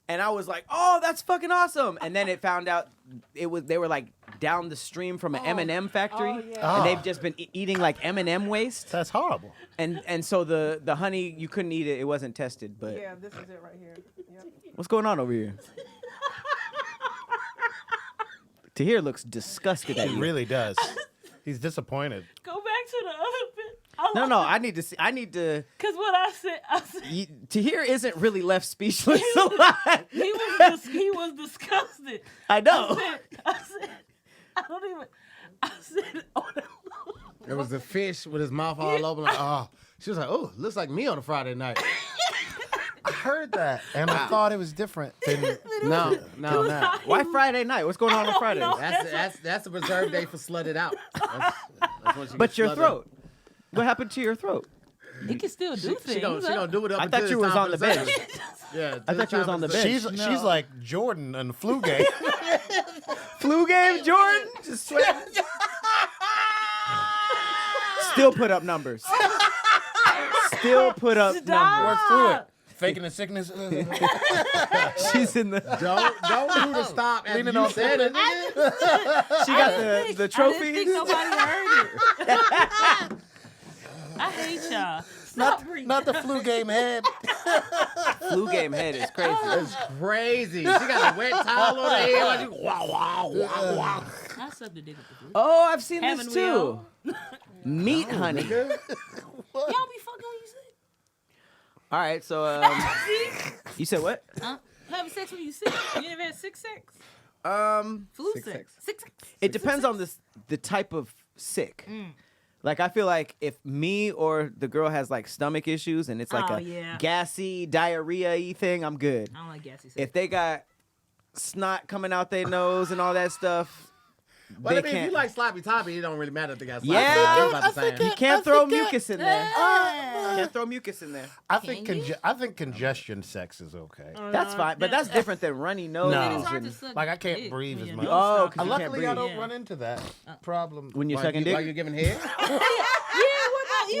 And I was like, "Oh, that's fucking awesome!" And then it found out they were like down the stream from an M&M factory, Oh, yeah. and they've just been eating like M&M waste. That's horrible. And so the honey, you couldn't eat it; it wasn't tested. But Yeah, this is it right here. Yep. what's going on over here? Tahir looks disgusted at He you. really does. He's disappointed. Go back to the other bit. No, I need to see. I need to. Because what I said Tahir isn't really left speechless a lot. he was disgusted. I know. I said, oh, There was a fish with his mouth all open. Like, oh, she was like, oh, looks like me on a Friday night. I heard that, and I thought it was different. No. Why Friday night? What's going on on Fridays? know. That's a reserved day for slutted out. That's when she But gets your slutted. throat. What happened to your throat? he can still do things. She gonna do it up I until thought it's you was time on for the bench. sex. Yeah, I thought you was on the bench. She's like Jordan in the flu game. Flu game, Jordan. Just sweating. Still put up numbers. Still put up numbers. Work through it. Faking the sickness. She's in the. Don't do the stop after Leaning you on said it. She got the I didn't trophy. think nobody heard it. I hate y'all. Stop breathing. Not the flu game head. Flu game head is crazy. It's crazy. She got a wet towel on her head. Like, she, wow. I sucked the dick with the flu. Oh, I've seen Haven't this we too. all? Meat honey. Y'all be fucking when you sick. All right, so you said what? Huh? Having sex when you sick. You never had sick sex. Flu Sick sex. sex. Sick sex. It depends on the type of sick. Like I feel like if me or the girl has like stomach issues and it's like Oh, a yeah. gassy diarrhea-y thing, I'm good. I don't like gassy sex. If they got snot coming out their nose and all that stuff, Well, they I mean, if can't. you like sloppy toppy, it don't really matter if they got sloppy. Yeah, toppy. I was about to say. You can't throw mucus in there. Can't throw mucus in there. I think congestion sex is okay. That's fine, but that's different than runny nose. No. It's hard to and- suck Like I can't dick breathe when as you're much. doing Oh, stuff. 'cause you can't Luckily, I breathe. don't run into that problem. When you're While sucking While dick. you're giving head?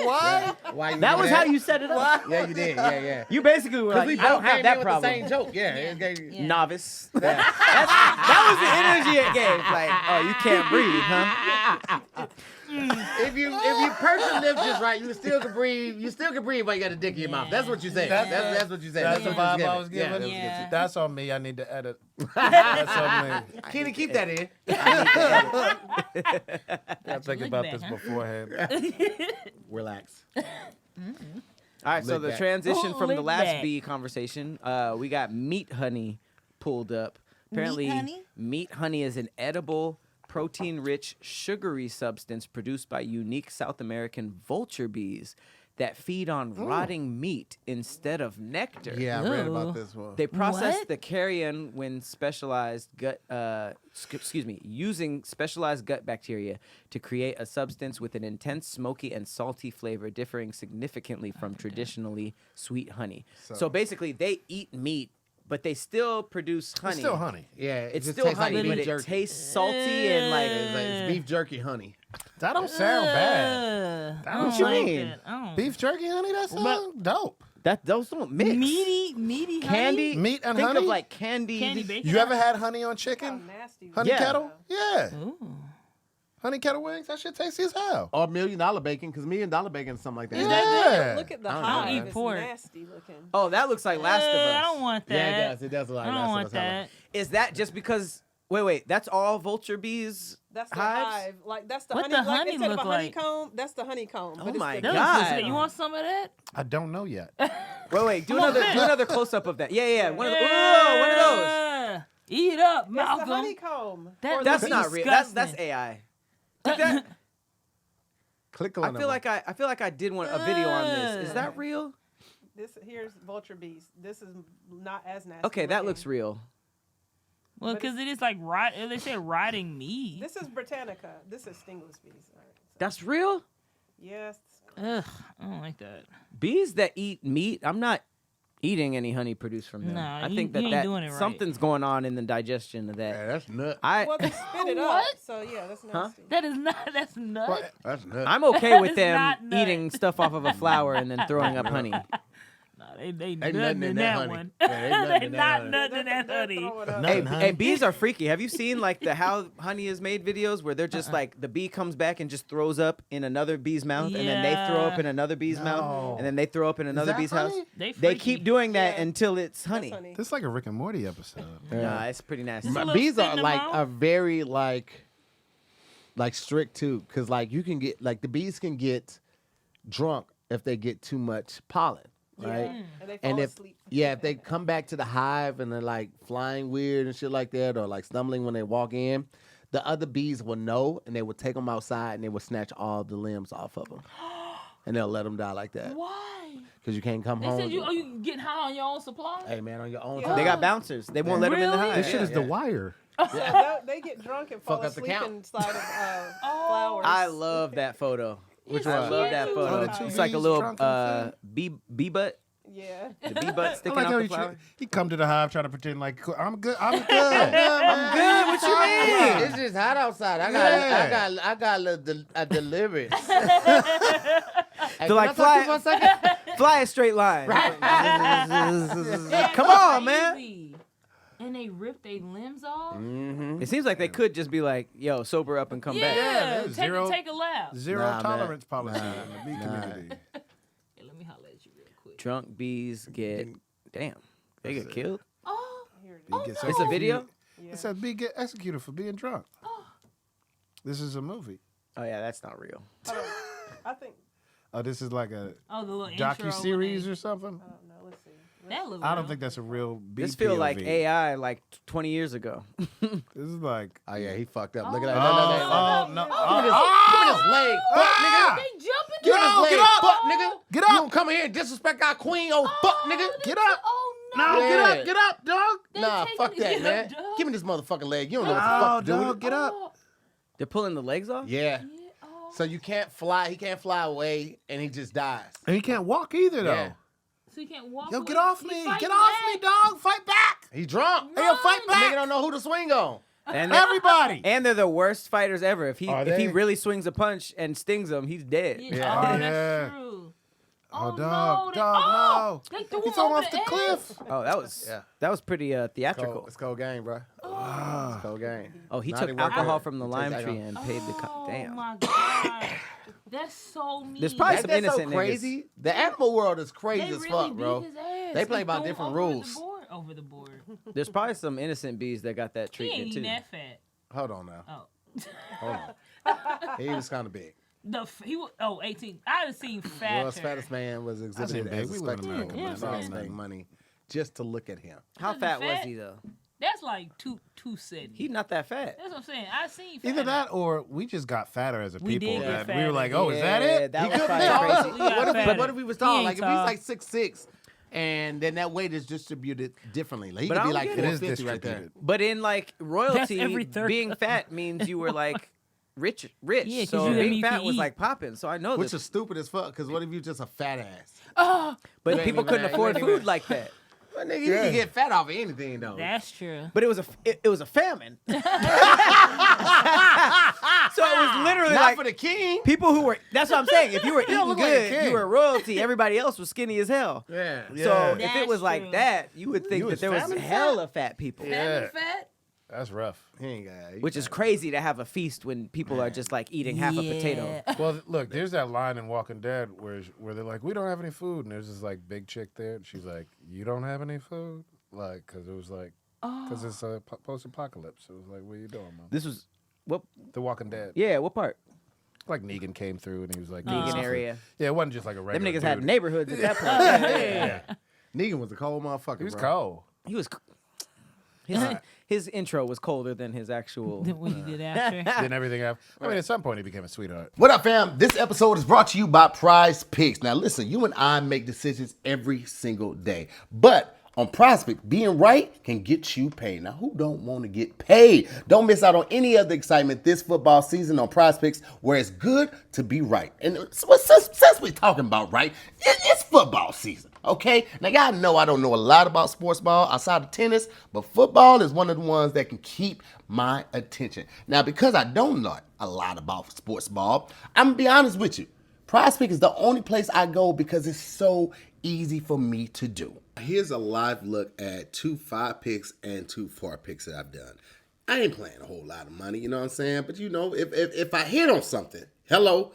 Why? While you That giving was head? how you set it up. Yeah, you did. Yeah. You basically were Because like, we I don't both have came that in with problem. the same joke. Yeah. Yeah. Novice. That was the energy it gave. Like, oh, you can't breathe, huh? If you perch your lips just right, you still can breathe. You still can breathe while you got a dick in your mouth. That's what you said. That's what you said. That's the what you vibe I was Yeah, giving. that's what you Yeah. That's on me. I need to edit. That's on me. said. Kenny, keep that in. I think look about back, this huh? beforehand. Relax. All right, so Look the back. transition from the Look last back. bee conversation, we got meat honey pulled up. Apparently, meat honey is an edible, protein-rich, sugary substance produced by unique South American vulture bees that feed on rotting meat instead of nectar. Yeah, I read Ooh. about this one. They process What? the carrion when using specialized gut bacteria to create a substance with an intense smoky and salty flavor differing significantly from traditionally sweet honey. So basically they eat meat, but they still produce honey. It's still honey. Yeah, it It's just still tastes like honey, but beef it jerky. tastes salty and like It's beef jerky honey. That don't sound bad. I don't What you like mean? that. I don't- Beef jerky honey, that sounds dope. those don't mix. Meaty Candy, honey? Meat and think honey? of like candy. Candy bacon. You ever had honey on How chicken? nasty. Honey Yeah. kettle? Yeah. Ooh. Honey kettle wings? That shit tasty as hell. Or $1 million bacon, because $1 million bacon is something like that. Yeah. Look at the I don't know. hive. I'll eat It's pork. nasty looking. Oh, that looks like Last of Us. I don't want that. Yeah, it does. It does look like I Last don't of want Us, hella. that. Is that just because? Wait. That's all vulture bees. That's the hives? hive. Like that's the What honey. the like, honey instead of look a like? honeycomb, that's the honeycomb. Oh but it's my the- That God. looks good. You want some of that? I don't know yet. Wait. Do Come on, another man. do another close up of that. Yeah. One of those. Eat up, It's the Malcolm. honeycomb. That Or That's the not bee. real. That's AI. That, Click I on feel like I did a video on this. Is that real? Here's vulture bees. This is not as nasty. Okay, that looking. looks real. Well, because it is like they said rotting meat. This is Britannica. This is stingless bees. All right, so, That's real? yes. Ugh, I don't like that. Bees that eat meat, I'm not eating any honey produced from them. Nah, I you- think you that, ain't doing it right. something's going on in the digestion of that. Yeah, that's nuts. Well, they spit it up. What? So yeah, that's nasty. That is not. That's nuts. That's nuts. I'm okay with It's them not nut. eating stuff off of a flower and then throwing up honey. Nah, they Ain't nothing in that honey. one. Yeah, ain't nothing They in that not honey. nothing in that They're honey. throwing up. Hey, Nothing, honey. hey, bees are freaky. Have you seen like the how honey is made videos where they're just like the bee comes back and just throws up in another bee's mouth and then they throw up in another bee's mouth and then they throw up in another that bee's honey? house? They They freaky. keep doing that Yeah. until it's That's honey. honey. This is like a Rick and Morty episode. Nah, it's pretty nasty. Just a little Bees spit are in the like mouth. are very like strict too, because like you can get like the bees can get drunk if they get too much pollen, right? And they fall And asleep. if they come back to the hive and they're like flying weird and shit like that, or like stumbling when they walk in, the other bees will know and they will take them outside and they will snatch all the limbs off of them, and they'll let them die like that Why? because you can't come They home. said you getting high on your own supply. Hey man, on your own. Yeah. time. They got bouncers. They won't let them in the Really? hive. This shit is yeah. The Wire. They get drunk and Fuck fall up the asleep count. inside of flowers. I love that photo. Which I one? love that Cute. photo. Oh, the two It's like a bees little drunk on bee butt. Yeah. The bee butt I sticking like out how the flower. he come to the hive trying to pretend like I'm good. I'm good. I'm good. What you mean? It's just hot outside. I got a delivery. Hey, They're like, can I talk to you for a second? Fly a straight line. That's Come on, man. crazy. And they rip their limbs off. It seems like they could just be like, yo, sober up and come back. Yeah, there's take, zero- take a lap. Zero Nah, man. tolerance policy in the bee community. Hey, let me holler at you real quick. Drunk bees get, damn, they get killed. Oh, Here it Bee is. gets It's a video? executed. It says bee get executed for being drunk. This is a movie. Oh yeah, that's not real. I think. Oh, this is like a oh, the little docu series intro or something. I don't know. Let's see. That look I don't real. think that's a real bee. This feel like POV. AI like 20 years ago. This is like. Oh yeah, he fucked up. Look at Oh. that. Oh, No. no! Give me this leg, fuck nigga. They jumping. Give me this Get leg, up. fuck nigga. Get You up. don't come in here and disrespect our queen, oh fuck nigga. Get up! Oh no. No, Yeah. get up, dog! Nah, taking fuck it. that, Get man. up, dog. Give me this motherfucking leg. You don't know what Oh, the fuck to do dog, with it. get up! Oh, They're pulling the legs off? Yeah. yeah, oh. So you can't fly. He can't fly away, and he just dies. And he can't walk either, though. Yeah. So you can't walk. Yo, away. get off He me! fighting Get off me, back. dog! Fight back! He drunk. Hey, yo, fight Nigga back! don't know who to swing on. And Everybody! and they're the worst fighters ever. If he Are if he they? really swings a punch and stings him, he's dead. Yeah. Yeah. Oh, Yeah. that's true. Oh, no, dog, they- dog, oh, no! They threw He him threw him over off the edge. cliff. Oh, that was pretty theatrical. It's cold game, bro. It's cold game. Oh, he Naughty took work alcohol there. from the He lime takes tree alcohol. and paid the Oh damn. my god, that's so mean. There's probably some That's innocent so crazy. The animal world is crazy They as really fuck, beat bro. his ass They play and by threw him different over rules. The board. Over the board. There's probably some innocent bees that got that He ain't treatment even too. that fat. Hold on now. Oh. Hold on. He was kind of big. He was 18. I have seen fat. World's fattest man was seen exhibited big. as a We live in spectacle. America, man. Man, Yeah, I yeah. spend money just to look at him. How Wasn't fat was fat. he though? That's like 270. He's not that fat. That's what I'm saying. I seen fat. Either that or we just got fatter as a We people. did get That we were like, fatter. oh, is that it? That He was could probably be crazy. We got fatter. What if he was He tall? ain't Like if tall. he's like 6'6", and then that weight is distributed differently. Like he But I could be don't like get it. It is 450 right there. distributed. But in like royalty, every third being cousin. fat means you were like rich. Yeah, 'cause so you being didn't fat eat. was like popping. So I know Which this. is stupid as fuck. Because what if you just a fat ass? Oh, But You ain't people even couldn't that- you afford ain't even- food like that. Well, nigga, you can get fat off of anything though. that's true. But it was a famine. So it was literally Not like for the king. people who were. That's what I'm saying. If you were eating look like a good, king. you were royalty. Everybody else was skinny as hell. Yeah. So Yeah. if it That's was like true. that, you would think You that was there was famine hella fat people. Yeah. Fat? That's rough. He ain't got. Which is crazy to have a feast when people are just like eating half a potato. Well, look, there's that line in Walking Dead where they're like, we don't have any food. And there's this like big chick there. And she's like, you don't have any food? Like, because it was like, because it's a post-apocalypse. It was like, what are you doing, mom? This was what? The Walking Dead. Yeah, what part? Like Negan came through and he was like, Negan giving us area. food. Yeah, it wasn't just like a Them regular niggas had dude. neighborhoods at that point. Yeah. Negan was a cold motherfucker. He was bro. cold. He was. His intro was colder than his actual. What he did after. Then everything else. I mean, at some point he became a sweetheart. What up, fam? This episode is brought to you by PrizePicks. Now, listen, you and I make decisions every single day. But on PrizePicks, being right can get you paid. Now, who don't want to get paid? Don't miss out on any of the excitement this football season on PrizePicks, where it's good to be right. And since we're talking about right, it's football season. Okay, now y'all know I don't know a lot about sports ball outside of tennis, but football is one of the ones that can keep my attention. Now, because I don't know a lot about sports ball, I'm gonna be honest with you. PrizePicks is the only place I go because it's so easy for me to do. Here's a live look at 2 5 picks and 2 4 picks that I've done. I ain't playing a whole lot of money, you know what I'm saying? But you know, if I hit on something, hello.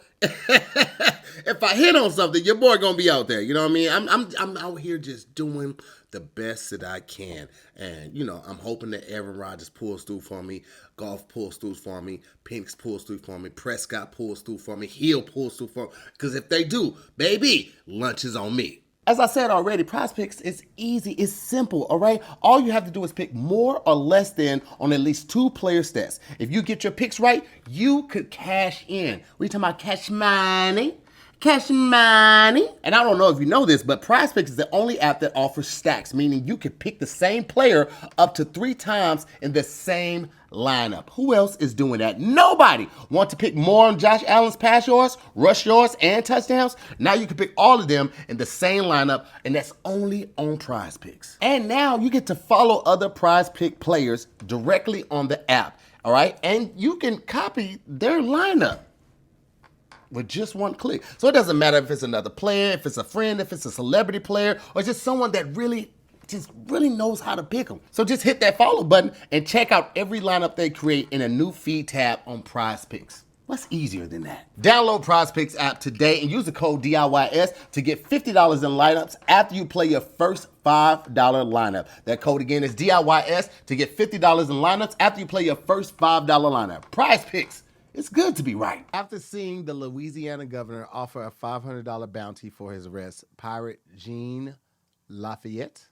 If I hit on something, your boy gonna be out there. You know what I mean? I'm out here just doing the best that I can. And, you know, I'm hoping that Aaron Rodgers pulls through for me. Goff pulls through for me. Penix pulls through for me. Prescott pulls through for me. Hill pulls through for me. Because if they do, baby, lunch is on me. As I said already, PrizePicks is easy. It's simple, all right? All you have to do is pick more or less than on at least 2 player stats. If you get your picks right, you could cash in. We talking about cash money? Cash money. And I don't know if you know this, but PrizePicks is the only app that offers stacks, meaning you can pick the same player up to 3 times in the same lineup. Who else is doing that? Nobody. Want to pick more on Josh Allen's pass yards, rush yards, and touchdowns? Now you can pick all of them in the same lineup, and that's only on PrizePicks. And now you get to follow other PrizePick players directly on the app, all right? And you can copy their lineup with just one click. So it doesn't matter if it's another player, if it's a friend, if it's a celebrity player, or just someone that really knows how to pick them. So just hit that follow button and check out every lineup they create in a new feed tab on PrizePicks. What's easier than that? Download PrizePicks app today and use the code DIYS to get $50 in lineups after you play your first $5 lineup. That code again is DIYS to get $50 in lineups after you play your first $5 lineup. PrizePicks. It's good to be right. After seeing the Louisiana governor offer a $500 bounty for his arrest, pirate Jean Lafayette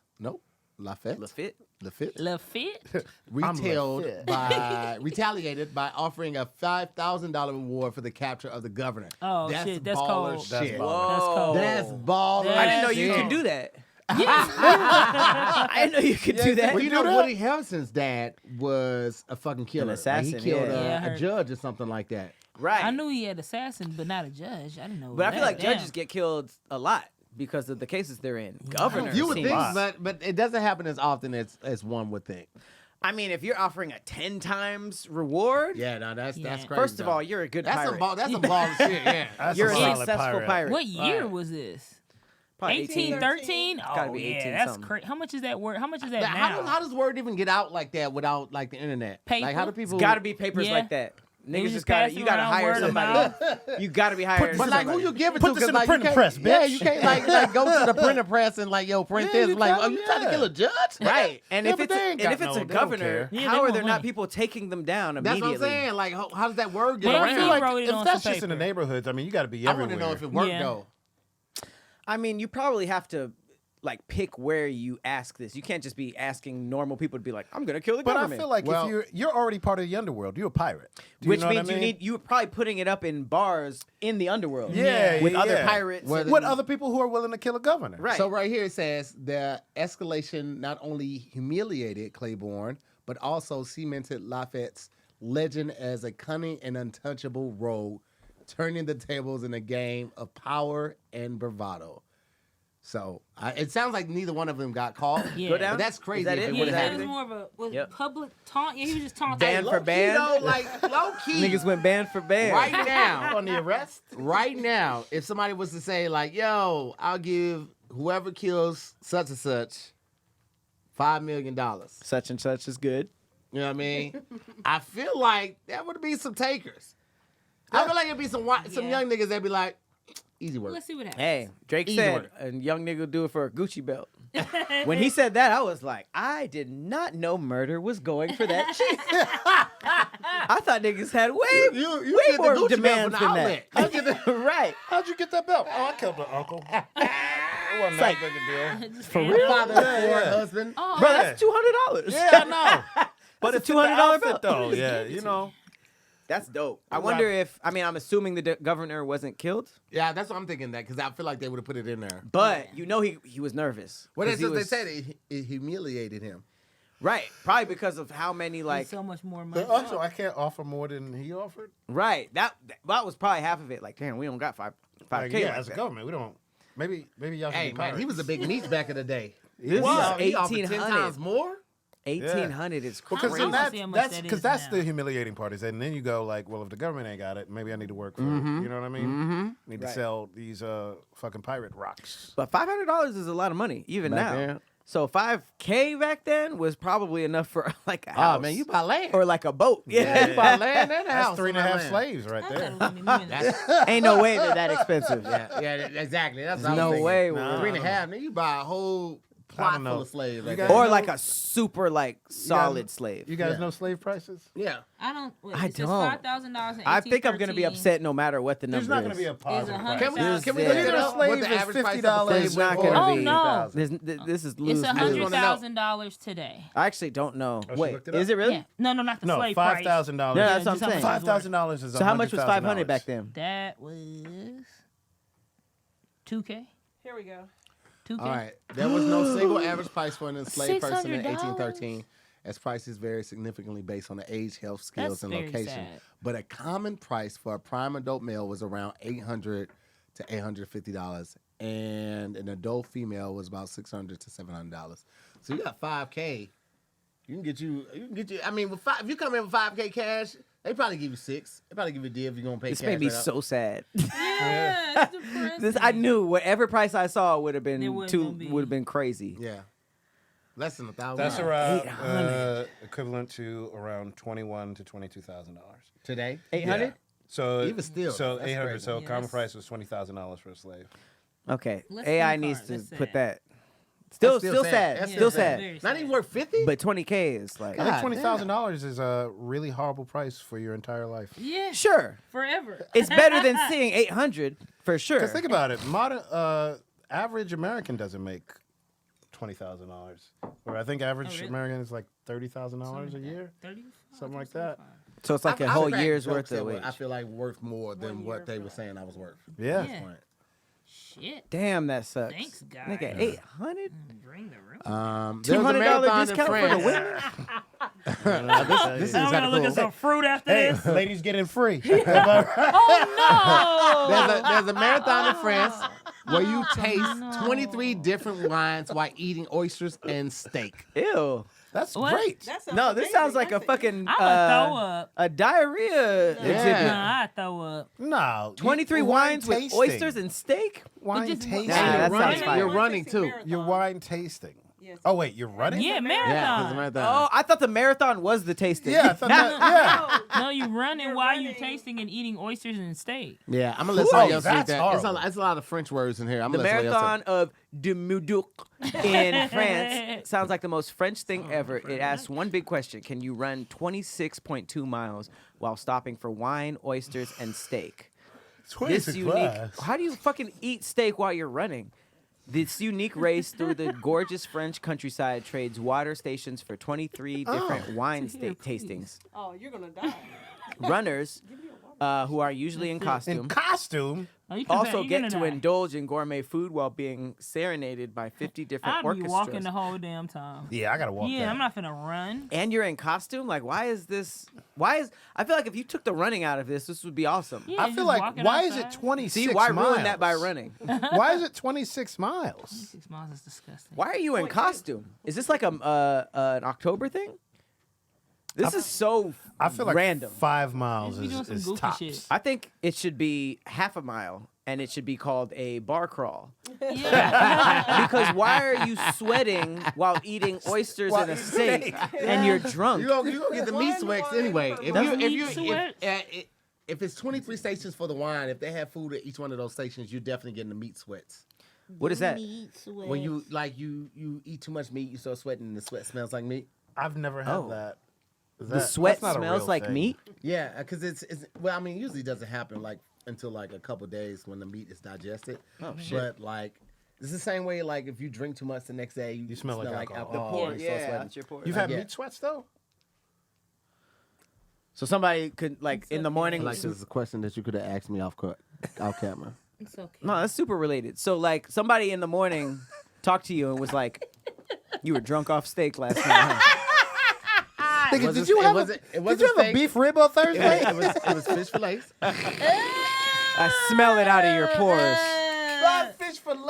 retaliated by offering a $5,000 reward for the capture of the governor. Oh, that's shit, that's baller cold. shit. That's cold. That's baller. I didn't know you could do that. I didn't know you could do that. Well, you know, Woody Harrelson's dad was a fucking killer. An assassin, Like, he killed yeah. a judge or something like that. Right. I knew he had assassin, but not a judge. I didn't know. But I feel like Damn. judges get killed a lot because of the cases they're in. Governors. You would seems- think, but it doesn't happen as often as one would think. I mean, if you're offering a 10 times reword, Yeah, no, that's crazy. first of all, you're a good pirate. That's some ball shit. Yeah. That's You're a a solid successful pirate. What year was this? Probably 18. 1813? It's gotta Oh, be yeah, 18 that's something. crazy. How much is that word? How much is that How now? does word even get out like that without like the internet? Paper? Like how do people? It's got to be papers Yeah. like that. They Niggas just just got pass to, it you got to around hire word of somebody. mouth. You got to be hiring But like somebody. who you give it Put to? this in 'Cause, the like, printing you press, can't, yeah, bitch. you can't like go to the printer press and like yo print Yeah, this. you Like, tell oh, them, you trying to yeah. kill a judge? Right. And Yeah, if but it's they ain't and got if it's no- a they don't governor, care. Yeah, how they are want there not money. people taking them down That's what immediately? I'm saying. Like how does that word get But I I feel feel around? like- like wrote it if on that's some just in the paper. neighborhoods, I mean, you got to be I everywhere. want to know if it worked Yeah. though. I mean, you probably have to like pick where you ask this. You can't just be asking normal people to be like, "I'm gonna kill the But I government." feel like Well- if you're already part of the underworld, you're a pirate. Do you which know what means I mean? you're probably putting it up in bars in the underworld. Yeah, with yeah, other yeah. pirates. Well, and- with other people who are willing to kill a governor. Right. So right here it says the escalation not only humiliated Claiborne, but also cemented Lafayette's legend as a cunning and untouchable rogue, turning the tables in a game of power and bravado. So it sounds like neither one of them got caught. Yeah. Go down? But that's crazy Is that if it? it Yeah, would have that Is was happened. more of a Yep. public taunt. Yeah, he was just taunting. Band for band. Low key. Niggas went band for band. Right now, On the arrest? right now, if somebody was to say like, "Yo, I'll give whoever kills such and such $5 million," Such and such is good. you know what I mean? I feel like that would be some takers. I feel like it'd be some Yeah. young niggas that'd be like, easy work. Let's see what happens. Hey, Drake Easy said work. a young nigga would do it for a Gucci belt. When he said that, I was like, I did not know murder was going for that shit. I thought niggas had way You way get the more Gucci belt demands from the than that. outlet. Right. How'd you get that belt? Oh, I killed my uncle. It wasn't that big a deal. For real? Father, husband. Oh, Bro, that's $200. Yeah, I know. But That's it's a $200 $200 bill. though. Yeah, you know. That's dope. I wonder if, I mean, I'm assuming the governor wasn't killed, Yeah, that's what I'm thinking. That because I feel like they would have put it in there. but you know he was nervous. Well, 'Cause that's he what they was- said. It humiliated him. Right. Probably because of how many, like like, so much more money. But also, I can't offer more than he offered. right. That was probably half of it. Like, damn, we don't got 5K. Like, like yeah, as a that. government, we don't. Maybe y'all should Hey be man, he pirates. was a big meat back in the day. This He is offered 10 1800. times more. 1800 is crazy. Because then wanna see how much that is that's now. the humiliating part is that, and then you go like, well, if the government ain't got it, maybe I need to work for it. You know what I mean? Need to Right. sell these fucking pirate rocks. But $500 is a lot of money, even Back now. then. So 5K back then was probably enough for like a house. Oh man, you buy land. or like a boat. Yeah, you buy land and a That's house. 3.5 slaves right I there. thought it was minutes. Ain't no way they're that expensive. Yeah, exactly. That's what I was No thinking. way. Nah. 3.5. Then you buy a whole plot don't know. full of slaves. Right got- there. Or You like know- a super like solid slave. You guys Yeah. know slave prices? Yeah. I don't. Wait, I it says don't. $5,000 in I think I'm gonna be 1813. upset no matter what the number There's not is. going to be a positive $100,000. price. Can we Yeah. look it Either a up? What slave the is average price of $50. a slave There's not went gonna for? Oh, be. no. This is It's lose. just wanna know. $100,000 today. I actually don't know. Oh, she Wait, looked it up? is it really? Yeah. No, not the No, slave price. $5,000. Yeah, that's what I'm just how saying. much $5,000 is So how much was 500 back then? That was 2K. Here we go. 2K. All right. There was no single average price for an enslaved person in $600? 1813, as prices vary significantly based on the age, health, skills, That's and very location. sad. But a common price for a prime adult male was around $800 to $850, and an adult female was about $600 to $700. So you got $5K. You can get you. I mean, if you come in with $5K cash, they probably give you $6. They probably give you a deal if you're gonna pay This cash. made me right up. so sad. Yeah, it's depressing. This I knew whatever price I saw would have It been wasn't too gonna be. would have been crazy. Yeah, less than $1,000. That's around 800. equivalent to around $21,000 to $22,000 today. 800? Yeah. So Even still, so that's 800. crazy. So Yeah, common that's- price was $20,000 for a slave. Okay. Let's AI think needs hard. to That's put sad. that. Still That's sad. That's Still sad. Very Not even worth 50. But 20K is like I think God $20,000 is a really horrible price for your entire life. Yeah, sure. forever. It's better than seeing 800 for sure. Because think about it, modern average American doesn't make $20,000, or I think average really? American is like $30,000 a year, 30, something like that. So it's like a I've whole cracked year's jokes worth that of were, wage. I feel like worth more than 1 what year they for were that. saying I was worth. Yeah. Yeah. Point. Shit. Damn, that sucks. Thanks, guys. Nigga, 800? Bring the room. There was a $200 marathon in discount for the France. women? This is I'm gonna look kinda at some cool. fruit after Hey, this. ladies getting free. Oh no! There's a marathon in France where you taste 23 different wines while eating oysters and steak. Ew. That's What? great. That sounds No, this sounds amazing. like a That's fucking I'ma throw up. a diarrhea exhibit. Yeah. I throw up. No, 23 wine wines with tasting. oysters and steak? Wine just- tasting. Nah, And that you're sounds running. fire. You're running too. Your wine tasting. Yes. Oh wait, you're running? Yeah, Yeah, marathon. it's a marathon. Oh, I thought the marathon was the tasting. Yeah, I thought that, yeah. No, you running You're while you running. tasting and eating oysters and steak. Yeah, I'm gonna let Whoa, somebody else read that's that. horrible. It's a lot of French words in here. I'm The gonna let somebody else marathon of de Moudouk in France sounds like the most French thing ever. It asks one big question: can you run 26.2 miles while stopping for wine, oysters, and steak? This unique. How do you fucking eat steak while you're running? This unique race through the gorgeous French countryside trades water stations for 23 different wine tastings. Oh, you're gonna die. Runners, who are usually in In costume, costume. Oh, you can also bet get you're to gonna die. indulge in gourmet food while being serenaded by 50 different I'll be orchestras. walking the whole damn time. Yeah, I gotta walk. Yeah, that. I'm not finna run. And you're in costume? Like, why is this? I feel like if you took the running out of this would be awesome. Yeah, I just feel like walking why is outside. it 26 See, why miles? ruin that by running? Why is it 26 miles? 6 miles is disgusting. Why are you in costume? Is this like an October thing? This is so I feel like random. 5 miles Just be doing some is goofy tops. shit. I think it should be half a mile, and it should be called a bar crawl. Yeah. Because why are you sweating while eating oysters and a steak, and you're drunk? You gonna get the meat sweats anyway. If it's 23 stations for the wine, if they have food at each one of those stations, you're definitely getting the meat sweats. What is that? When you eat too much meat, you start sweating, and the sweat smells like meat. I've never had Oh. that. The sweat that's not a smells real like thing. meat? Yeah, because it's well, I mean, it usually doesn't happen like until like a couple days when the meat is digested. Oh, shit. But like It's the same way, like, if you drink too much the next day, you smell like alcohol. The Oh, pores, you start yeah, sweating. that's your pores. You've had Yeah. meat sweats though? So somebody could like in the morning. Like, this is a question that you could have asked me off camera. It's okay. No, that's super related. So like somebody in the morning talked to you and was like, "You were drunk off steak last night." Huh? Nigga, Was did it- you it have wasn't- it did wasn't you have a steak. beef rib on Thursday? It was fish fillets. I smell it out of your pores. Fish fillet.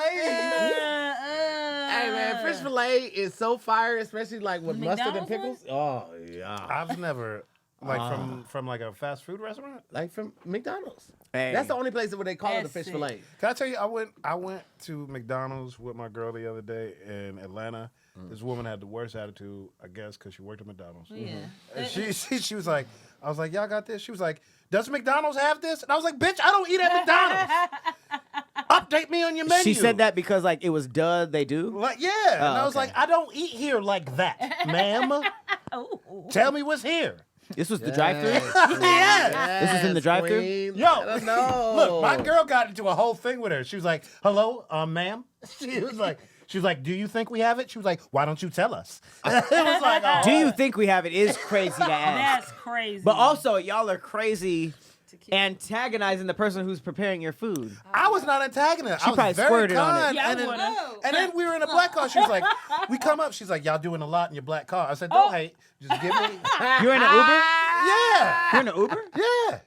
Hey man, fish fillet is so fire, especially like with mustard and McDonald's pickles. Oh yeah, I've never like from like a fast food restaurant. like from McDonald's. Hey. That's the only place where they call it a That's fish it. fillet. Can I tell you? I went to McDonald's with my girl the other day in Atlanta. This woman had the worst attitude, I guess, because she worked at McDonald's. Yeah. And she was like, I was like, y'all got this? She was like, does McDonald's have this? And I was like, bitch, I don't eat at McDonald's. Update me on your menu. She said that because like it was they do. Like, yeah. And I was okay. like, I don't eat here like that, ma'am. Oh. Tell me what's here. This was the drive-through. Yeah. This is in the drive-thru? Queen. Yo, No. look, my girl got into a whole thing with her. She was like, hello, ma'am. She was like, do you think we have it? She was like, why don't you tell us? It was like, oh. Do you think we have it? Is crazy to ask. That's crazy. But also, y'all are crazy antagonizing the person who's preparing your food. I was not antagonist. I was probably very squirted on it. kind. Yeah, I and, then, would've. and then we were in a black car. She was like, we come up. She's like, y'all doing a lot in your black car. I said, don't hate. Just give me. You're in an Uber? Yeah. You're in an Uber? Yeah.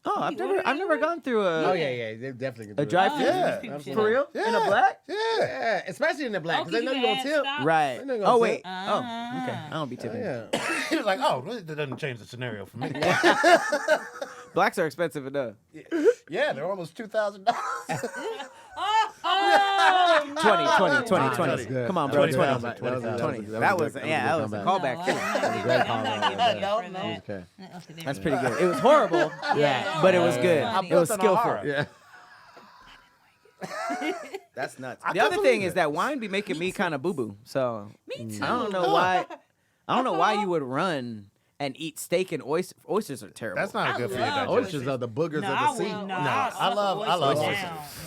I've never gone through Oh a yeah, they definitely can do a drive-through. Yeah. For real? In a black? Yeah. Yeah, especially in the black, because they know you gonna tip. Right. They know you Oh gonna wait. tip. Oh, okay. I don't be tipping. Yeah. He was like, oh, that doesn't change the scenario for me. Blacks are expensive enough. Yeah, they're almost $2,000. 20. good. Come on, bro. 20. 20. That was a callback. Okay. That's pretty good. It was horrible. Yeah. But it was good. Funny. It was Built on skillful. horror. Yeah. That's nuts. I The can't other thing believe is that wine be making me kind of boo boo. So Me too. I don't know why. I don't know why you would run and eat steak and oysters. Oysters are terrible. That's not good for your love digestion. Oysters are the boogers No, of I the sea. wouldn't. I love oysters.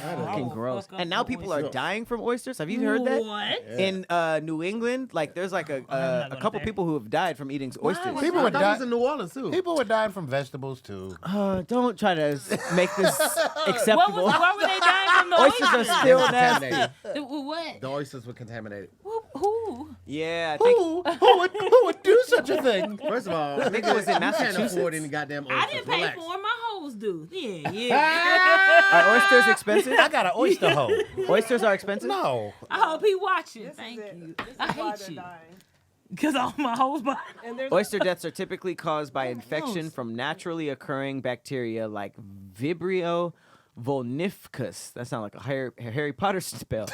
fucking gross. And now people are dying from oysters. Have you heard that? What? In New England, like there's like a going couple there. people who have died from eating oysters. People I were thought it was dying. in New Orleans too. People were dying from vegetables too. Don't try to make this What acceptable. why were they dying from the Oysters are oysters? still nasty. Contaminated. What? The oysters were contaminated. Who? Yeah, I think Who would do such a thing? First of all, I think it was in you can't Massachusetts. afford any goddamn oysters. I didn't pay Relax. for them. My hoes do. Yeah. are oysters expensive? I got an oyster hole. Oysters are expensive. No. I hope he watching. This Thank is it. you. This is I why hate they're you. dying. Because all my hoes buy. And there's Oyster deaths are typically caused by infection from naturally occurring bacteria like Vibrio vulnificus. That sounds like a Harry Potter spell.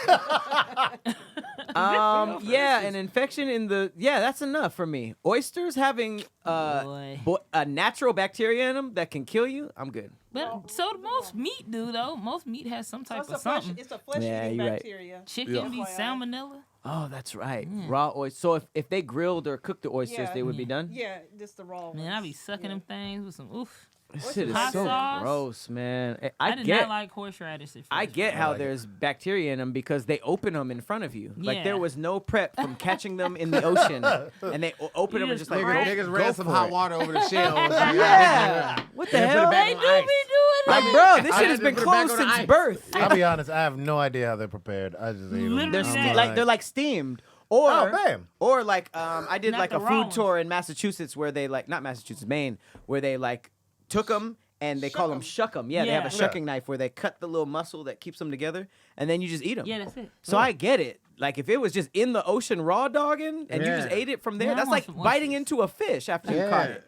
Yeah, an infection in the that's enough for me. Oysters having a natural bacteria in them that can kill you. I'm good. But so do most meat do though. Most meat has some type of something. it's a flesh Yeah, eating you're right. bacteria. Chicken be FYI. salmonella. Oh, that's right. Raw oysters. So if they grilled or cooked the oysters, Yeah. they would be done. Yeah, just the raw Man, I be ones. sucking Yeah. them things with some oof. This shit is Hot so sauce? gross, man. I I did get not like horseradish at first. I get how there's bacteria in them because they open them in front of you. Like there Yeah. was no prep from catching them in the ocean, and they open them and just like Niggas go ran some for hot it. water over the shell. Was like, Yeah. What the And put it hell? back They on do ice. be doing Like, that. bro, this I shit had has to been put it back closed on the since ice. birth. I'll be honest, I have no idea how they're prepared. I just ate them. Literally. They're like steamed. Or, Oh, bam. or like I did Not like the a raw food ones. tour in Massachusetts where they like not Massachusetts, Maine, where they like took them and they call them shuck them. Yeah, they have a Yeah. shucking knife where they cut the little muscle that keeps them together, and then you just eat them. Yeah, that's it. So I get it. Like if it was just in the ocean raw dogging and you just Yeah. ate it from there, Yeah, I that's want like some biting oysters. into a fish after you caught it.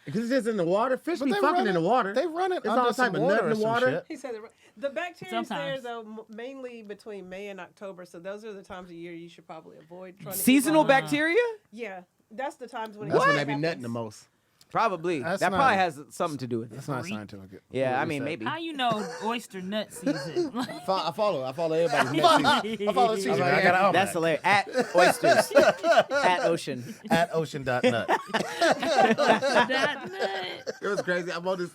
Because it's just in the water. Fish But be they fucking run in the it- water. They run it It's under all some type of water nut in or the some water. shit. He said the bacteria's there Sometimes. though mainly between May and October, so those are the times of year you should probably avoid trying to eat Seasonal raw. bacteria? Yeah, that's the times when That's when it they be happens. nutting the most. Probably. That's that not- probably has something to do with it. That's not scientific. Yeah, I What mean, is that? maybe. How you know oyster nut season? I follow everybody. I follow the season. I got an That's almanac. hilarious. At Oysters. At Ocean. At ocean.nut. That nut. It was crazy. I'm on this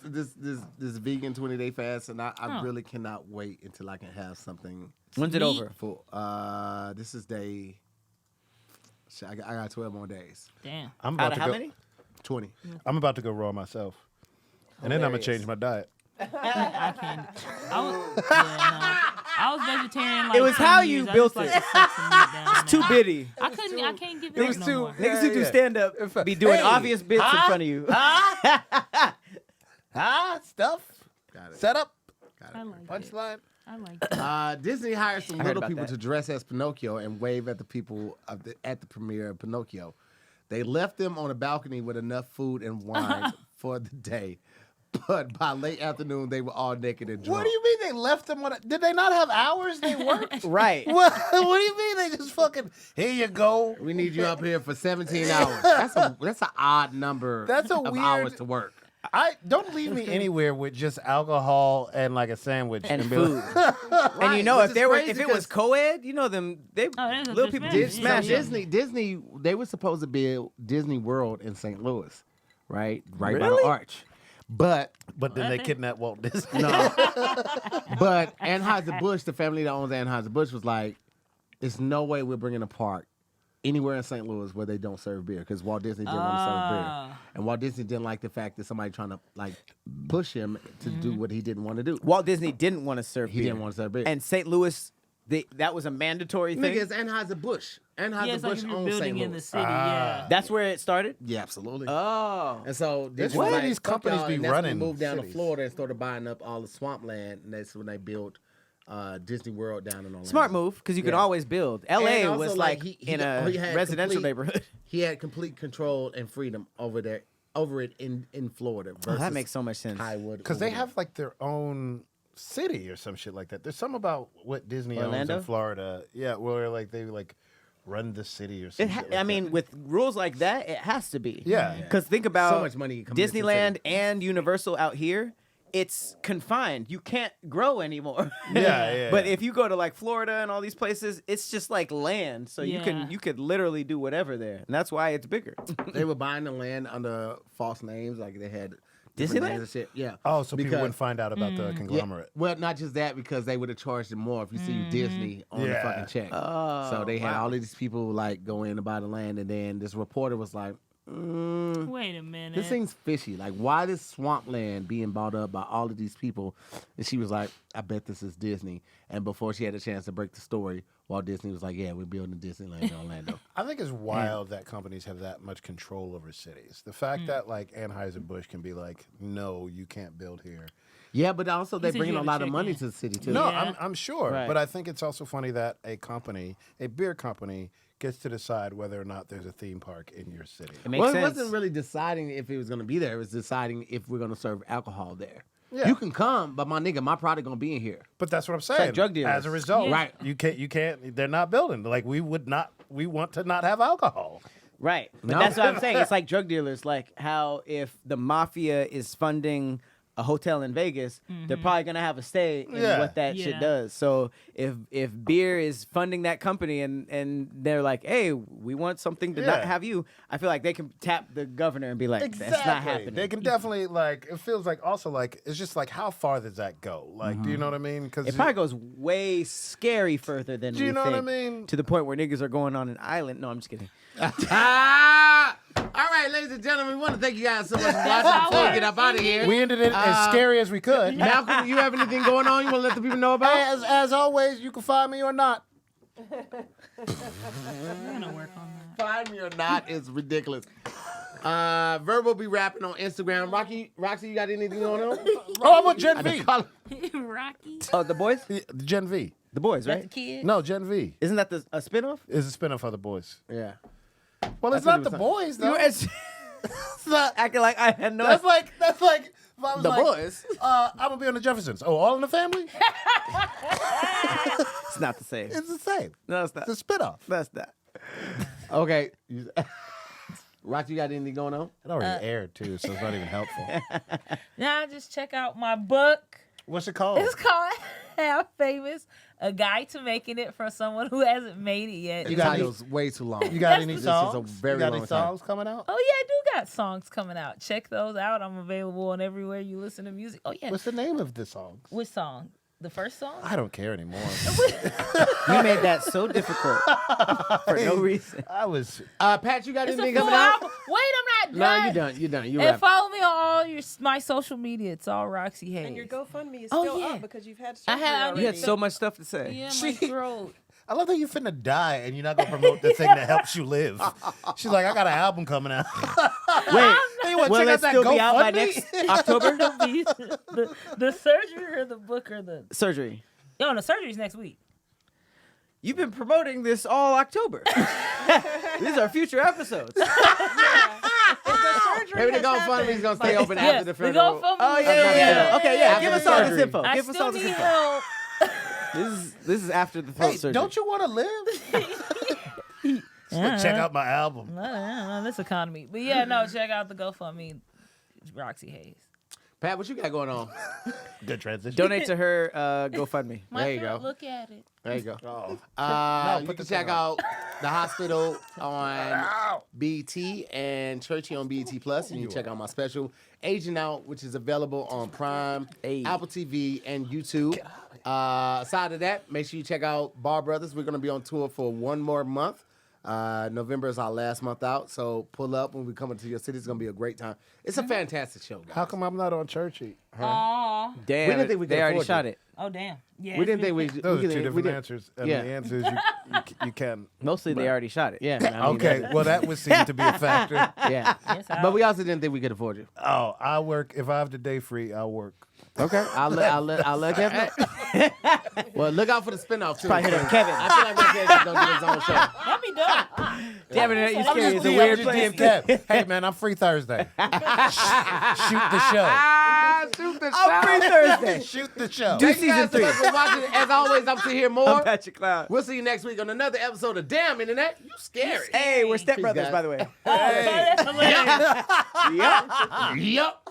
vegan 20-day fast, and I really cannot wait until I can have something. When's it Meat? over? For this is day. I got 12 more days. Damn. I'm Out about of to how go. many? 20. I'm about to go raw myself, and then I'm gonna Hilarious. change my diet. I can't. I was vegetarian. Like It was 10 how years. you I built just like it. to suck some meat down It's too now. bitty. I couldn't. I can't give it, It up was no too. more. Niggas who do yeah. stand up be doing Hey, obvious bits in front of you. Stuff. Got it. Set up. I like it. Punchline. I like it. Disney hired some I heard little about people that. to dress as Pinocchio and wave at the people at the premiere of Pinocchio. They left them on a balcony with enough food and wine for the day. But by late afternoon, they were all naked and drunk. What do you mean they left them on? Did they not have hours they worked? Right. What do you mean they just fucking? Here you go. We need you up here for 17 hours. That's an odd number That's a of weird- hours to work. I don't leave me anywhere with just alcohol and like a sandwich And be food. like- And you know, which if is there were, crazy if it was because- co-ed, you know them. They there's a little good people smash. did So smash it. Disney, they were supposed to build Disney World in St. Louis, right by Really? the arch. But But then they kidnapped Walt Disney. no, but Anheuser-Busch, the family that owns Anheuser-Busch, was like, "There's no way we're bringing a park anywhere in St. Louis where they don't serve beer because Walt Disney didn't want to serve beer, and Walt Disney didn't like the fact that somebody trying to like push him to do what he didn't want to do. Walt Disney didn't want to serve He beer. didn't want to serve beer. And St. Louis, that was a mandatory thing. Nigga, it's Anheuser-Busch. Yeah, it's like Anheuser-Busch if you're owns building St. in the Louis. city. Yeah. That's where it started. Yeah, absolutely. Oh. And so There's Disney was why these "Fuck companies y'all," be and that's when they running moved down cities. to Florida and started buying up all the swampland, and that's when they built Disney World down in Orlando. Smart move, because you can Yeah. always build. And L.A. also, was like he in a had residential complete- neighborhood. He had complete control and freedom over it in Florida. Oh, Versus that makes so much sense. Highwood, Because they over have like their own city or some shit like that. There's some about what Disney owns Orlando? in Florida. Yeah, where like they like run the city or It something. I mean, with rules like that, it has to be. Yeah. Because think about So much money coming into the Disneyland city. and Universal out here. It's confined. You can't grow anymore. Yeah. But if you go to like Florida and all these places, it's just like land. So Yeah. you could literally do whatever there. And that's why it's bigger. they were buying the land under false names, like they had different Disneyland? names and shit. Yeah. Oh, so people Because- wouldn't find out about the Yeah, conglomerate. well, not just that, because they would have charged them more if you see Disney on the Yeah. fucking check. Oh, So they had wow. all of these people like go in to buy the land, and then this reporter was like, Wait a minute. "This seems fishy. Like, why this swampland being bought up by all of these people?" And she was like, "I bet this is Disney." And before she had a chance to break the story, Walt Disney was like, "Yeah, we're building Disneyland in Orlando." I think it's wild that companies have that much control over cities. The fact that like Anheuser-Busch can be like, no, you can't build here. Yeah, but also they He said bringing you a have lot to of check money in. to the city too. No, Yeah. I'm sure. Right. But I think it's also funny that a beer company, gets to decide whether or not there's a theme park in your city. It makes Well, it sense. wasn't really deciding if it was going to be there. It was deciding if we're going to serve alcohol there. Yeah. You can come, but my nigga, my product going to be in here. But that's what I'm saying. like drug dealers. As a result, Yeah. Right. You can't. They're not building. Like we want to not have alcohol. Right. But No. that's what I'm saying. It's like drug dealers. Like how if the mafia is funding a hotel in Vegas, they're probably gonna have a stay in Yeah. what that shit Yeah. does. So if beer is funding that company and they're like, hey, we want something to not Yeah. have you, I feel like they can tap the governor and be like, that's not happening. They can definitely like. It feels like also like it's just like how far does that go? Like, do you know what I mean? Because It probably goes way scary further than Do you we know what I think, mean? To the point where niggas are going on an island. No, I'm just kidding. All right, ladies and gentlemen, we want to thank you guys so much for watching before we get up out of here. we ended it as scary as we could. Malcolm, you have anything going on you want to let the people know about? As always, you can find me or not. We're gonna work on Find me or not is ridiculous. Verb will be rapping on Instagram. Roxy, you got anything going on? Oh, I'm with Gen V. that. Rocky. Oh, the boys? Gen V. The boys, That's the right? kid. No, Gen V Isn't that a spinoff? is a spinoff of the boys. Yeah. Well, it's That's what not he the was boys though. It's not acting like I had no. That's like if I was the like, boys. I'm gonna be on the Jeffersons. Oh, All in the Family? It's not the same. It's the same. No, it's not. It's a spinoff. That's not. Okay. Rock, you got anything going on? It already aired too, so it's not even helpful. Now just check out my book. What's it called? It's called Half Famous, A Guide to Making It for Someone Who Hasn't Made It Yet. The You got title's way too long. You got any This songs? is a very you got long any time. songs coming out? Oh yeah, I do got songs coming out. Check those out. I'm available on everywhere you listen to music. Oh yeah. What's the name of the songs? Which song? The first song? I don't care anymore. You made that so difficult for no reason. I was. Pat, you got It's a anything full coming out? album. Wait, I'm No, not done. you're done. You're done. You And wrap. follow me on all my social media. It's all Roxxy Haze. And your GoFundMe is Oh, still yeah. up because you've had I surgery had- already. You had so much stuff to say. Yeah, my throat. I love that you finna die and you're not gonna promote the thing that helps you live. She's like, I got an album coming out. Wait, Hey, you wanna will check it out that still be out by GoFundMe? next October? the surgery or the book or the... Surgery. No, the surgery's next week. You've been promoting this all October. These are future episodes. If the surgery Maybe the has GoFundMe's happened, gonna stay Yes, open after the the funeral. GoFundMe. Oh yeah. Okay, yeah. After Give the us all this surgery. info. I Give us all still this need info. help. This is after the throat Hey, surgery. don't you want to live? Check out my album. I don't know, this economy. But yeah, no, check out the GoFundMe. Roxxy Haze. Pat, what you got going on? Good transition. Donate to her GoFundMe. My There you throat, go. Look at it. There you go. Oh. You put can the check thing on. out the hospital on BT and Churchy on BT Plus, and you can check out my special Aging Out, which is available on Prime, Hey. Apple TV, and YouTube. Aside of that, make sure you check out Bar Brothers. We're gonna be on tour for one more month. November is our last month out, so pull up when we come into your city. It's gonna be a great time. It's a fantastic show, guys. How come I'm not on Churchy? Aw. Damn, We didn't think we could they already afford shot it. it. Oh, damn. Yeah. We didn't think we. Those we are two didn't- we different didn't- answers. And Yeah. the answer is you can. Mostly they already shot it. Yeah. I mean, Okay, well, that would seem to be a factor. Yeah. Yes, But we also didn't think we could afford you. Oh, I work. If I have the day free, I'll work. Okay. I'll let Kevin know. Well, look out for the spinoff too. Probably hit up Kevin. I feel like Kevin don't do his own show. That'd be dope. Damn it, you I'm scary. just It's a DM, weird just place. DM Kev, hey man, I'm free Thursday. Shoot the show. Shoot the I'm free Thursday. Shoot the show. Do Thank you guys so season much 3. for watching. As always, I'm Tahir Moore. I'm Patrick Cloud. We'll see you next week on another episode of Damn Internet. You scary. Hey, we're Peace, stepbrothers, guys. by the way. Oh, that's hilarious. Yep. Yup.